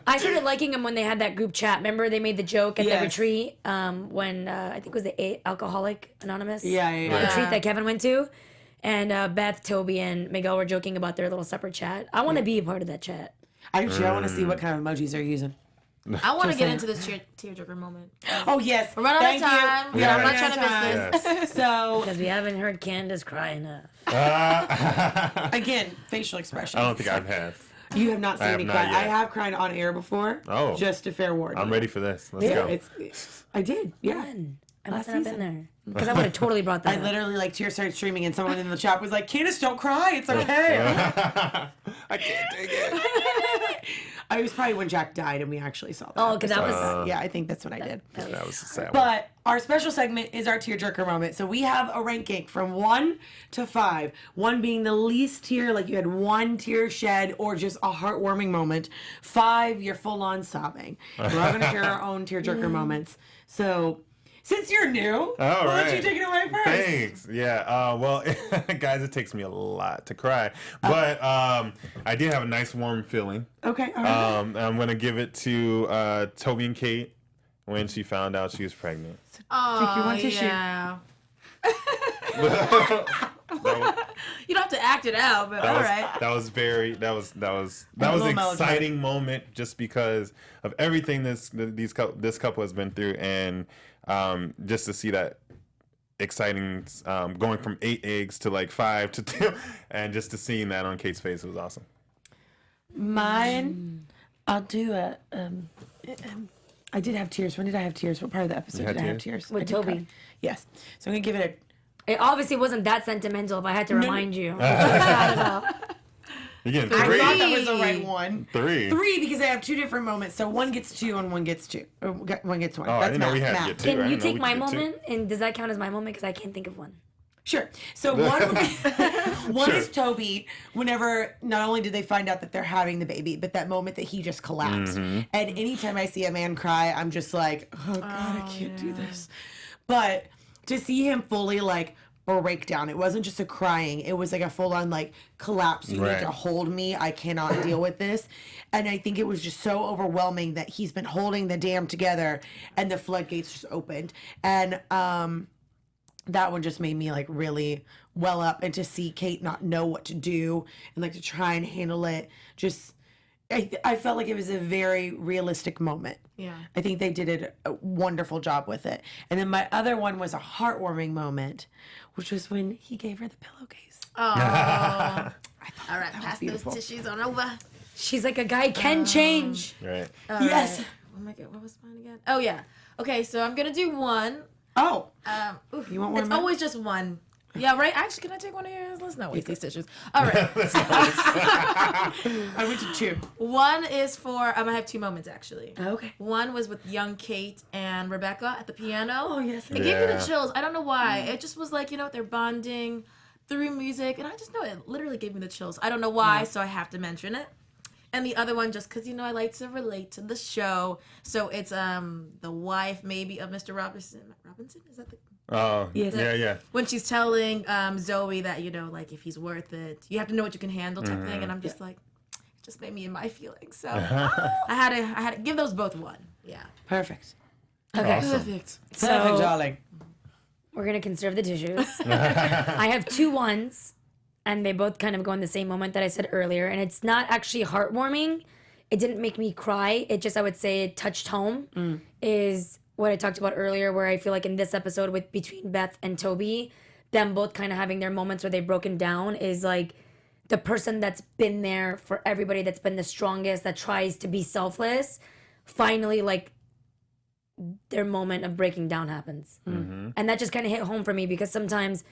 Speaker 3: I started liking him when they had that group chat. Remember they made the joke at
Speaker 1: Yes.
Speaker 3: the retreat when I think it was the Alcoholic Anonymous
Speaker 1: Yeah.
Speaker 3: retreat that Kevin went to. And Beth, Toby, and Miguel were joking about their little separate chat. I want to be a part of that chat.
Speaker 1: I want to see what kind of emojis they're using.
Speaker 5: I want to
Speaker 1: Just
Speaker 5: get
Speaker 1: saying.
Speaker 5: into this tearjerker moment.
Speaker 1: Oh yes.
Speaker 5: We're running out of time.
Speaker 1: You.
Speaker 5: Yeah, I'm
Speaker 1: We're
Speaker 5: not
Speaker 1: running
Speaker 5: trying
Speaker 1: out
Speaker 5: to
Speaker 1: of
Speaker 5: miss
Speaker 1: time.
Speaker 5: this.
Speaker 1: So
Speaker 3: Because we haven't heard Candice cry enough.
Speaker 1: again, facial expression.
Speaker 4: I don't think I've had.
Speaker 1: You have not seen
Speaker 4: have
Speaker 1: me
Speaker 4: not
Speaker 1: cry.
Speaker 4: yet.
Speaker 1: I have cried on air before.
Speaker 4: Oh.
Speaker 1: Just a fair warning.
Speaker 4: I'm ready for this. Let's
Speaker 1: Yeah,
Speaker 4: go.
Speaker 1: I did. Yeah.
Speaker 3: When? I
Speaker 1: Last
Speaker 3: must not have been
Speaker 1: season.
Speaker 3: there. Because I would have totally brought that
Speaker 1: I
Speaker 3: up.
Speaker 1: literally like tears started streaming, and someone in the chat was like, "Candice, don't cry. It's okay."
Speaker 4: I can't take it.
Speaker 1: I was probably when Jack died, and we actually saw that.
Speaker 3: Oh, because that was...
Speaker 1: yeah, I think that's what I did.
Speaker 4: That was a sad one.
Speaker 1: But our special segment is our tearjerker moment. So we have a ranking from 1 to 5. 1 being the least tear, like you had one tear shed or just a heartwarming moment. 5, you're full on sobbing. We're all going to share our own tearjerker moments. So since you're new, why don't you take it away first?
Speaker 4: Thanks. Yeah. Well, guys, it takes me a lot to cry, but I did have a nice warm feeling.
Speaker 1: Okay. All right.
Speaker 4: I'm gonna give it to Toby and Kate when she found out she was pregnant.
Speaker 5: Oh,
Speaker 1: your one tissue.
Speaker 5: yeah.
Speaker 4: That
Speaker 5: You don't have to act it out, but all
Speaker 4: was,
Speaker 5: right.
Speaker 4: that was an
Speaker 1: little
Speaker 4: exciting moment just because of everything this couple has been through, and just to see that exciting going from 8 eggs to like 5 to 2, and just to seeing that on Kate's face was awesome.
Speaker 1: Mine, I'll do a. I did have tears. When did I have tears? What part of the episode
Speaker 4: You had
Speaker 1: did I have
Speaker 4: tears?
Speaker 1: tears?
Speaker 3: With
Speaker 1: I did
Speaker 3: Toby.
Speaker 1: cry. Yes. So I'm gonna give it
Speaker 3: It obviously wasn't that sentimental, but I had to remind you. What I'm sad about.
Speaker 4: You're getting
Speaker 1: a. I
Speaker 4: 3.
Speaker 1: thought that was the right one.
Speaker 4: 3.
Speaker 1: 3 because I have 2 different moments. So 1 gets 2 and 1 gets 2. Or 1 gets 1.
Speaker 4: Oh, I
Speaker 1: That's
Speaker 4: didn't know we
Speaker 1: math.
Speaker 4: had to
Speaker 1: math.
Speaker 4: get 2. I
Speaker 3: Can you
Speaker 4: didn't know
Speaker 3: take
Speaker 4: we
Speaker 3: my
Speaker 4: could get 2.
Speaker 3: moment? And does that count as my moment? Because I can't think of one.
Speaker 1: Sure. So one is Toby. Whenever not only did they find out that they're having the baby, but that moment that he just collapsed.
Speaker 4: Mm-hmm.
Speaker 1: And anytime I see a man cry, I'm just like, oh God, I can't do this. But to see him fully like break down, it wasn't just a crying. It was like a full on like collapse. You
Speaker 4: Right.
Speaker 1: need to hold me. I cannot deal with this. And I think it was just so overwhelming that he's been holding the dam together, and the floodgates just opened. And that one just made me like really well up, and to see Kate not know what to do and like to try and handle it, just I felt like it was a very realistic moment.
Speaker 5: Yeah.
Speaker 1: I think they did a wonderful job with it. And then my other one was a heartwarming moment, which was when he gave her the pillowcase.
Speaker 5: Oh. All right,
Speaker 1: that was
Speaker 5: pass those
Speaker 1: beautiful.
Speaker 5: tissues on over.
Speaker 3: She's like, a guy can change.
Speaker 4: Right.
Speaker 1: Yes.
Speaker 5: Right. Oh my God, what was mine again? Oh yeah. Okay, so I'm gonna do 1.
Speaker 1: Oh,
Speaker 5: Oof,
Speaker 1: You want one of
Speaker 5: It's
Speaker 1: mine?
Speaker 5: always just 1. Yeah, right. Actually, can I take one of yours? Let's not waste these tissues. All right.
Speaker 1: I went to 2.
Speaker 5: 1 is for. I have 2 moments actually.
Speaker 1: Okay.
Speaker 5: 1 was with young Kate and Rebecca at the piano.
Speaker 1: Oh, yes.
Speaker 5: It gave me
Speaker 4: Yeah.
Speaker 5: the chills. I don't know why. It just was like, they're bonding through music, and I just know it literally gave me the chills. I don't know why, so I have to mention it. And the other one, just because I like to relate to the show, so it's the wife maybe of Mr. Robinson. Robinson, is that the?
Speaker 4: Oh,
Speaker 1: Yes.
Speaker 4: yeah.
Speaker 5: When she's telling Zoe that like if he's worth it, you have to know what you can handle type thing, and I'm just like, it just made me in my feelings. So I had to give those both 1. Yeah.
Speaker 1: Perfect.
Speaker 3: Okay.
Speaker 4: Awesome.
Speaker 5: Perfect.
Speaker 1: Perfect, darling.
Speaker 3: We're going to conserve the tissues. I have 2 1s, and they both kind of go in the same moment that I said earlier. And it's not actually heartwarming. It didn't make me cry. It just, I would say, it touched home. Is what I talked about earlier, where I feel like in this episode between Beth and Toby, them both kind of having their moments where they've broken down, is like the person that's been there for everybody, that's been the strongest, that tries to be selfless, finally, like, their moment of breaking down happens. And that just kind of hit home for me because sometimes,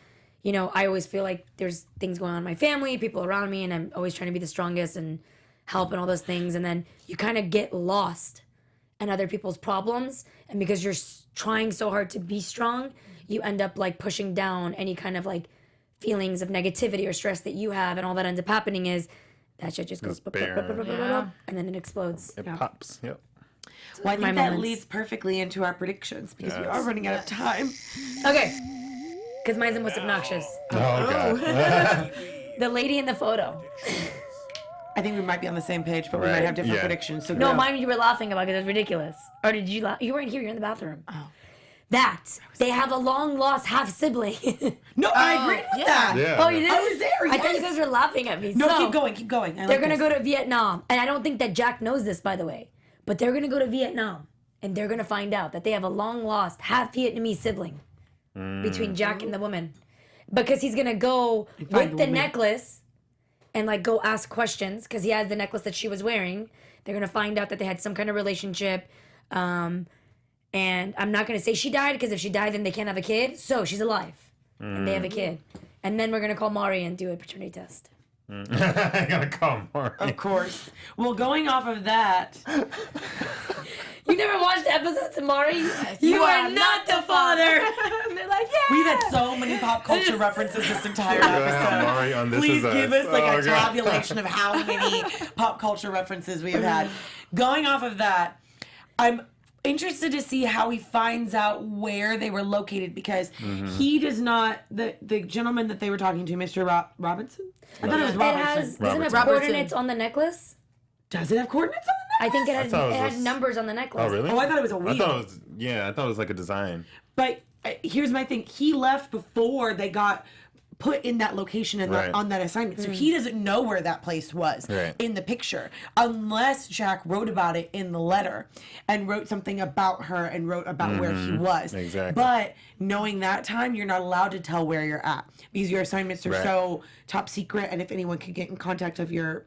Speaker 3: you know, I always feel like there's things going on in my family, people around me, and I'm always trying to be the strongest and help and all those things. And then you kind of get lost in other people's problems. And because you're trying so hard to be strong, you end up like pushing down any kind of like feelings of negativity or stress that you have. And all that ends up happening is that shit just goes, and then it explodes.
Speaker 4: It pops. Yep.
Speaker 1: Well, I
Speaker 3: My
Speaker 1: think that
Speaker 3: moments.
Speaker 1: leads perfectly into our predictions because we are running out of time.
Speaker 3: Okay. Because mine's the most obnoxious.
Speaker 4: Oh God.
Speaker 3: The lady in the photo.
Speaker 1: I think we might be on the same page, but we might have different
Speaker 4: Yeah.
Speaker 1: predictions. So
Speaker 3: No,
Speaker 1: go.
Speaker 3: mine you were laughing about because it was ridiculous. Or did you laugh? You weren't here. You're in the bathroom. Oh. That. They have a long-lost half-sibling.
Speaker 1: No, I agreed with that.
Speaker 4: Yeah.
Speaker 3: Oh, you did?
Speaker 1: I was there,
Speaker 3: I thought you
Speaker 1: yes.
Speaker 3: guys were laughing at me.
Speaker 1: No,
Speaker 3: So,
Speaker 1: keep going, keep going. I
Speaker 3: They're
Speaker 1: like
Speaker 3: going to
Speaker 1: this.
Speaker 3: go to Vietnam. And I don't think that Jack knows this, by the way. But they're going to go to Vietnam. And they're going to find out that they have a long-lost half-Vietnamese sibling between Jack and the woman. Because he's going to go
Speaker 1: find
Speaker 3: with
Speaker 1: the
Speaker 3: the
Speaker 1: woman.
Speaker 3: necklace and like go ask questions because he has the necklace that she was wearing. They're going to find out that they had some kind of relationship. And I'm not going to say she died because if she died, then they can't have a kid. So she's alive. And they have a kid. And then we're going to call Mari and do a paternity test.
Speaker 4: I gotta come.
Speaker 1: Of course. Well, going off of that,
Speaker 3: You never watched the episodes of Mari? You are not the father.
Speaker 5: And they're like, yeah.
Speaker 1: we've had so many pop culture references this entire
Speaker 4: have
Speaker 1: episode.
Speaker 4: Mari on This
Speaker 1: Please
Speaker 4: Is
Speaker 1: give
Speaker 4: Us.
Speaker 1: us like
Speaker 4: Oh,
Speaker 1: a
Speaker 4: God.
Speaker 1: tabulation of how many pop culture references we have had. Going off of that, I'm interested to see how he finds out where they were located because he does not, the gentleman that they were talking to, Mr. Robinson? I thought it was
Speaker 3: It
Speaker 1: Robinson.
Speaker 3: has, doesn't it have
Speaker 5: Robertson.
Speaker 3: coordinates on the necklace?
Speaker 1: Does it have coordinates on the
Speaker 3: I think it had,
Speaker 4: thought it
Speaker 3: it
Speaker 4: was
Speaker 3: had
Speaker 4: a-
Speaker 3: numbers on the necklace.
Speaker 4: Oh really?
Speaker 1: Oh, I thought it was a
Speaker 4: I
Speaker 1: wheel.
Speaker 4: thought it was. Yeah, I thought it was like a design.
Speaker 1: But here's my thing. He left before they got put in that location and
Speaker 4: Right.
Speaker 1: on that assignment. So he doesn't know where that place was
Speaker 4: Right.
Speaker 1: in the picture unless Jack wrote about it in the letter and wrote something about her and wrote about where he was.
Speaker 4: Exactly.
Speaker 1: But knowing that time, you're not allowed to tell where you're at because your assignments are
Speaker 4: Right.
Speaker 1: so top secret. And if anyone could get in contact of your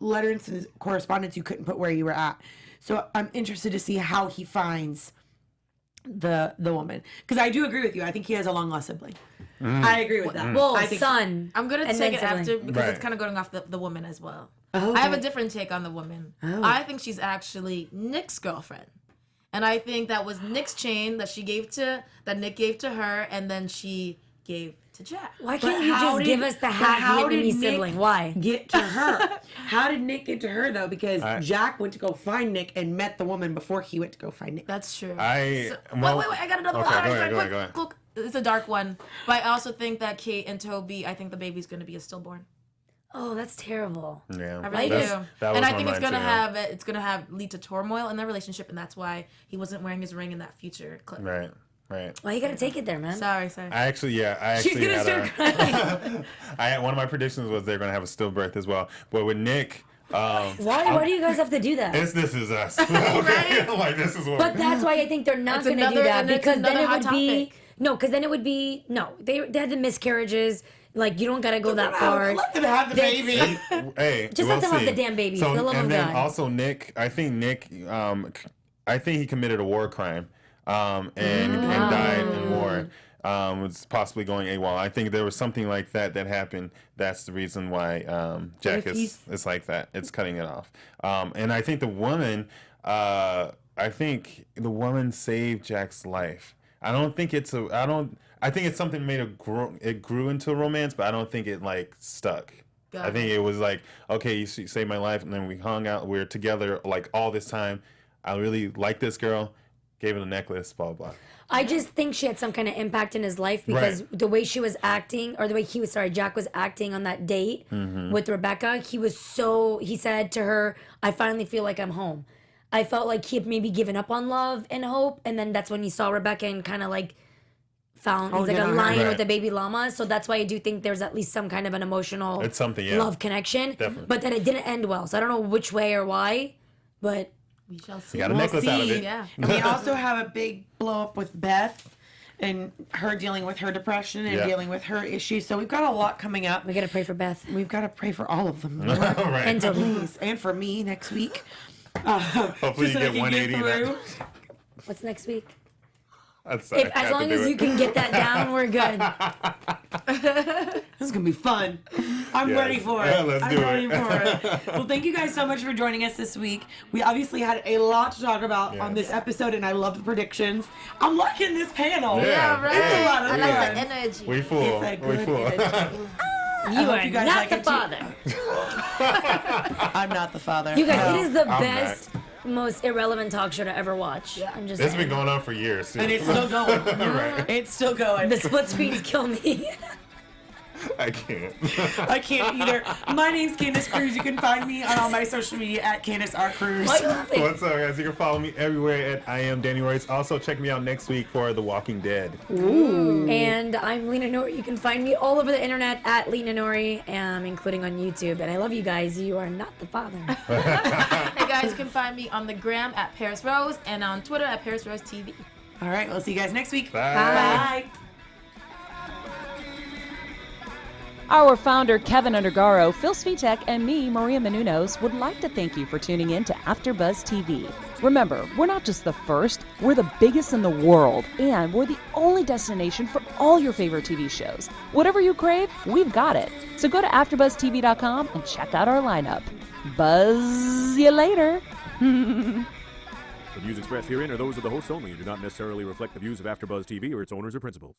Speaker 1: letters and correspondence, you couldn't put where you were at. So I'm interested to see how he finds the woman because I do agree with you. I think he has a long lost sibling. I agree with that.
Speaker 3: Well,
Speaker 1: I think
Speaker 3: son.
Speaker 5: I'm gonna
Speaker 3: and
Speaker 5: take
Speaker 3: then
Speaker 5: it
Speaker 3: sibling.
Speaker 5: after because
Speaker 4: Right.
Speaker 5: it's kind of going off the woman as well.
Speaker 1: Oh,
Speaker 5: I have a
Speaker 1: okay.
Speaker 5: different take on the woman. I think she's actually Nick's girlfriend, and I think that was Nick's chain that Nick gave to her, and then she gave to Jack.
Speaker 3: Why
Speaker 1: But
Speaker 3: can't you
Speaker 1: how
Speaker 3: just
Speaker 1: did-
Speaker 3: give us the
Speaker 1: but
Speaker 3: half
Speaker 1: how did
Speaker 3: Vietnamese
Speaker 1: Nick
Speaker 3: sibling? Why?
Speaker 1: get to her? How did Nick get to her though? Because
Speaker 4: I-
Speaker 1: Jack went to go find Nick and met the woman before he went to go find Nick.
Speaker 5: That's true.
Speaker 4: Wait,
Speaker 5: I got another one.
Speaker 4: Okay,
Speaker 5: All right,
Speaker 4: go ahead,
Speaker 5: sorry,
Speaker 4: go ahead.
Speaker 5: quick. It's a dark one, but I also think that Kate and Toby. I think the baby's gonna be a stillborn.
Speaker 3: Oh, that's terrible.
Speaker 4: Yeah,
Speaker 5: I really do.
Speaker 4: That was
Speaker 5: And I
Speaker 4: on
Speaker 5: think it's
Speaker 4: mine,
Speaker 5: gonna have lead to turmoil in their relationship, and that's why he wasn't wearing his ring in that future clip.
Speaker 4: Right, right.
Speaker 3: Why you gotta take it there, man?
Speaker 5: Sorry.
Speaker 4: I actually
Speaker 3: She's gonna
Speaker 4: had
Speaker 3: start crying.
Speaker 4: one of my predictions was they're gonna have a stillbirth as well, but with Nick,
Speaker 3: Why do you guys have to do that?
Speaker 4: This is us. Okay? Like this is what.
Speaker 3: But that's why I think they're not
Speaker 5: It's
Speaker 3: going to do
Speaker 5: another-
Speaker 3: that
Speaker 5: and it's
Speaker 3: because then
Speaker 5: another
Speaker 3: it would
Speaker 5: hot
Speaker 3: be
Speaker 5: topic.
Speaker 3: no, because then it would be no. They had the miscarriages. Like you don't gotta go that far.
Speaker 1: Let them have the
Speaker 3: They-
Speaker 1: baby.
Speaker 4: Hey,
Speaker 3: Just
Speaker 4: we'll
Speaker 3: let them have
Speaker 4: see.
Speaker 3: the damn baby,
Speaker 4: So,
Speaker 3: for the love
Speaker 4: and
Speaker 3: of
Speaker 4: then
Speaker 3: God.
Speaker 4: also Nick, I think he committed a war crime, and died in war. Was possibly going AWOL. I think there was something like that happened. That's the reason why Jack is like that. It's cutting it off. And I think the woman, saved Jack's life. I think it's something it grew into a romance, but I don't think it like stuck.
Speaker 5: Got
Speaker 4: I think it was like, okay, you saved my life, and then we hung out. We were together like all this time. I really like this girl. Gave it a necklace. Blah blah.
Speaker 3: I just think she had some kind of impact in his life because
Speaker 4: Right.
Speaker 3: the way she was acting, or the way Jack was acting on that date with Rebecca, he said to her, I finally feel like I'm home. I felt like he had maybe given up on love and hope, and then that's when he saw Rebecca and kind of like found, he's like
Speaker 1: yeah,
Speaker 3: a lion
Speaker 4: right.
Speaker 3: with a baby llama. So that's why I do think there's at least some kind of an emotional
Speaker 4: It's something, yeah.
Speaker 3: love connection.
Speaker 4: Definitely.
Speaker 3: But that it didn't end well. So I don't know which way or why, but
Speaker 5: We shall see.
Speaker 4: You got a necklace out of it.
Speaker 5: Yeah.
Speaker 1: And we also have a big blow up with Beth and her dealing with her depression and
Speaker 4: Yeah.
Speaker 1: dealing with her issues. So we've got a lot coming up.
Speaker 3: We gotta pray for Beth.
Speaker 1: We've got to pray for all of them.
Speaker 4: Right.
Speaker 3: And Toby.
Speaker 1: Please. And for me next week.
Speaker 4: Hopefully you
Speaker 1: so I
Speaker 4: get
Speaker 1: can
Speaker 4: 180 in that.
Speaker 1: through.
Speaker 3: What's next week?
Speaker 4: That's,
Speaker 3: As long as you can get that down, we're good.
Speaker 1: This is going to be fun. I'm
Speaker 4: Yes.
Speaker 1: ready for it.
Speaker 4: Yeah, let's do
Speaker 1: I'm ready
Speaker 4: it.
Speaker 1: for it. Well, thank you guys so much for joining us this week. We obviously had a lot to talk about on this episode, and I love the predictions. I'm liking this panel.
Speaker 4: Yeah,
Speaker 5: right.
Speaker 1: It's a lot of
Speaker 5: I
Speaker 1: fun.
Speaker 5: like the energy.
Speaker 4: We fool.
Speaker 1: It's a
Speaker 4: We
Speaker 1: good
Speaker 4: fool.
Speaker 1: energy.
Speaker 3: You
Speaker 1: hope
Speaker 3: are
Speaker 1: you guys
Speaker 3: not
Speaker 1: like
Speaker 3: the
Speaker 1: it too.
Speaker 3: father.
Speaker 1: I'm not the father.
Speaker 3: You guys,
Speaker 1: No.
Speaker 3: it is the
Speaker 4: I'm
Speaker 3: best, most irrelevant talk show to ever watch. I'm just
Speaker 4: It's
Speaker 3: saying.
Speaker 4: been going on for years. Too.
Speaker 1: And it's still going.
Speaker 4: Right.
Speaker 1: It's still going.
Speaker 3: The split screens kill me.
Speaker 4: I can't.
Speaker 1: I can't either. My name's Candice Cruz. You can find me on all my social media at Candice R. Cruz.
Speaker 4: What's up, guys? You can follow me everywhere at I am Danny Royce. Also, check me out next week for The Walking Dead.
Speaker 3: And I'm Lina Noory. You can find me all over the internet at Lina Noory, including on YouTube. And I love you guys. You are not the father.
Speaker 5: Hey guys, you can find me on the gram at Parris Rose and on Twitter at Parris Rose TV.
Speaker 1: All right, we'll see you guys next week.
Speaker 4: Bye.
Speaker 1: Bye.
Speaker 2: Our founder, Kevin Undergaro, Phil Svitek, and me, Maria Menounos, would like to thank you for tuning in to AfterBuzz TV. Remember, we're not just the first, we're the biggest in the world, and we're the only destination for all your favorite TV shows. Whatever you crave, we've got it. So go to AfterBuzzTV.com and check out our lineup. Buzz you later.
Speaker 6: The views expressed herein are those of the hosts only and do not necessarily reflect the views of AfterBuzz TV or its owners or principals.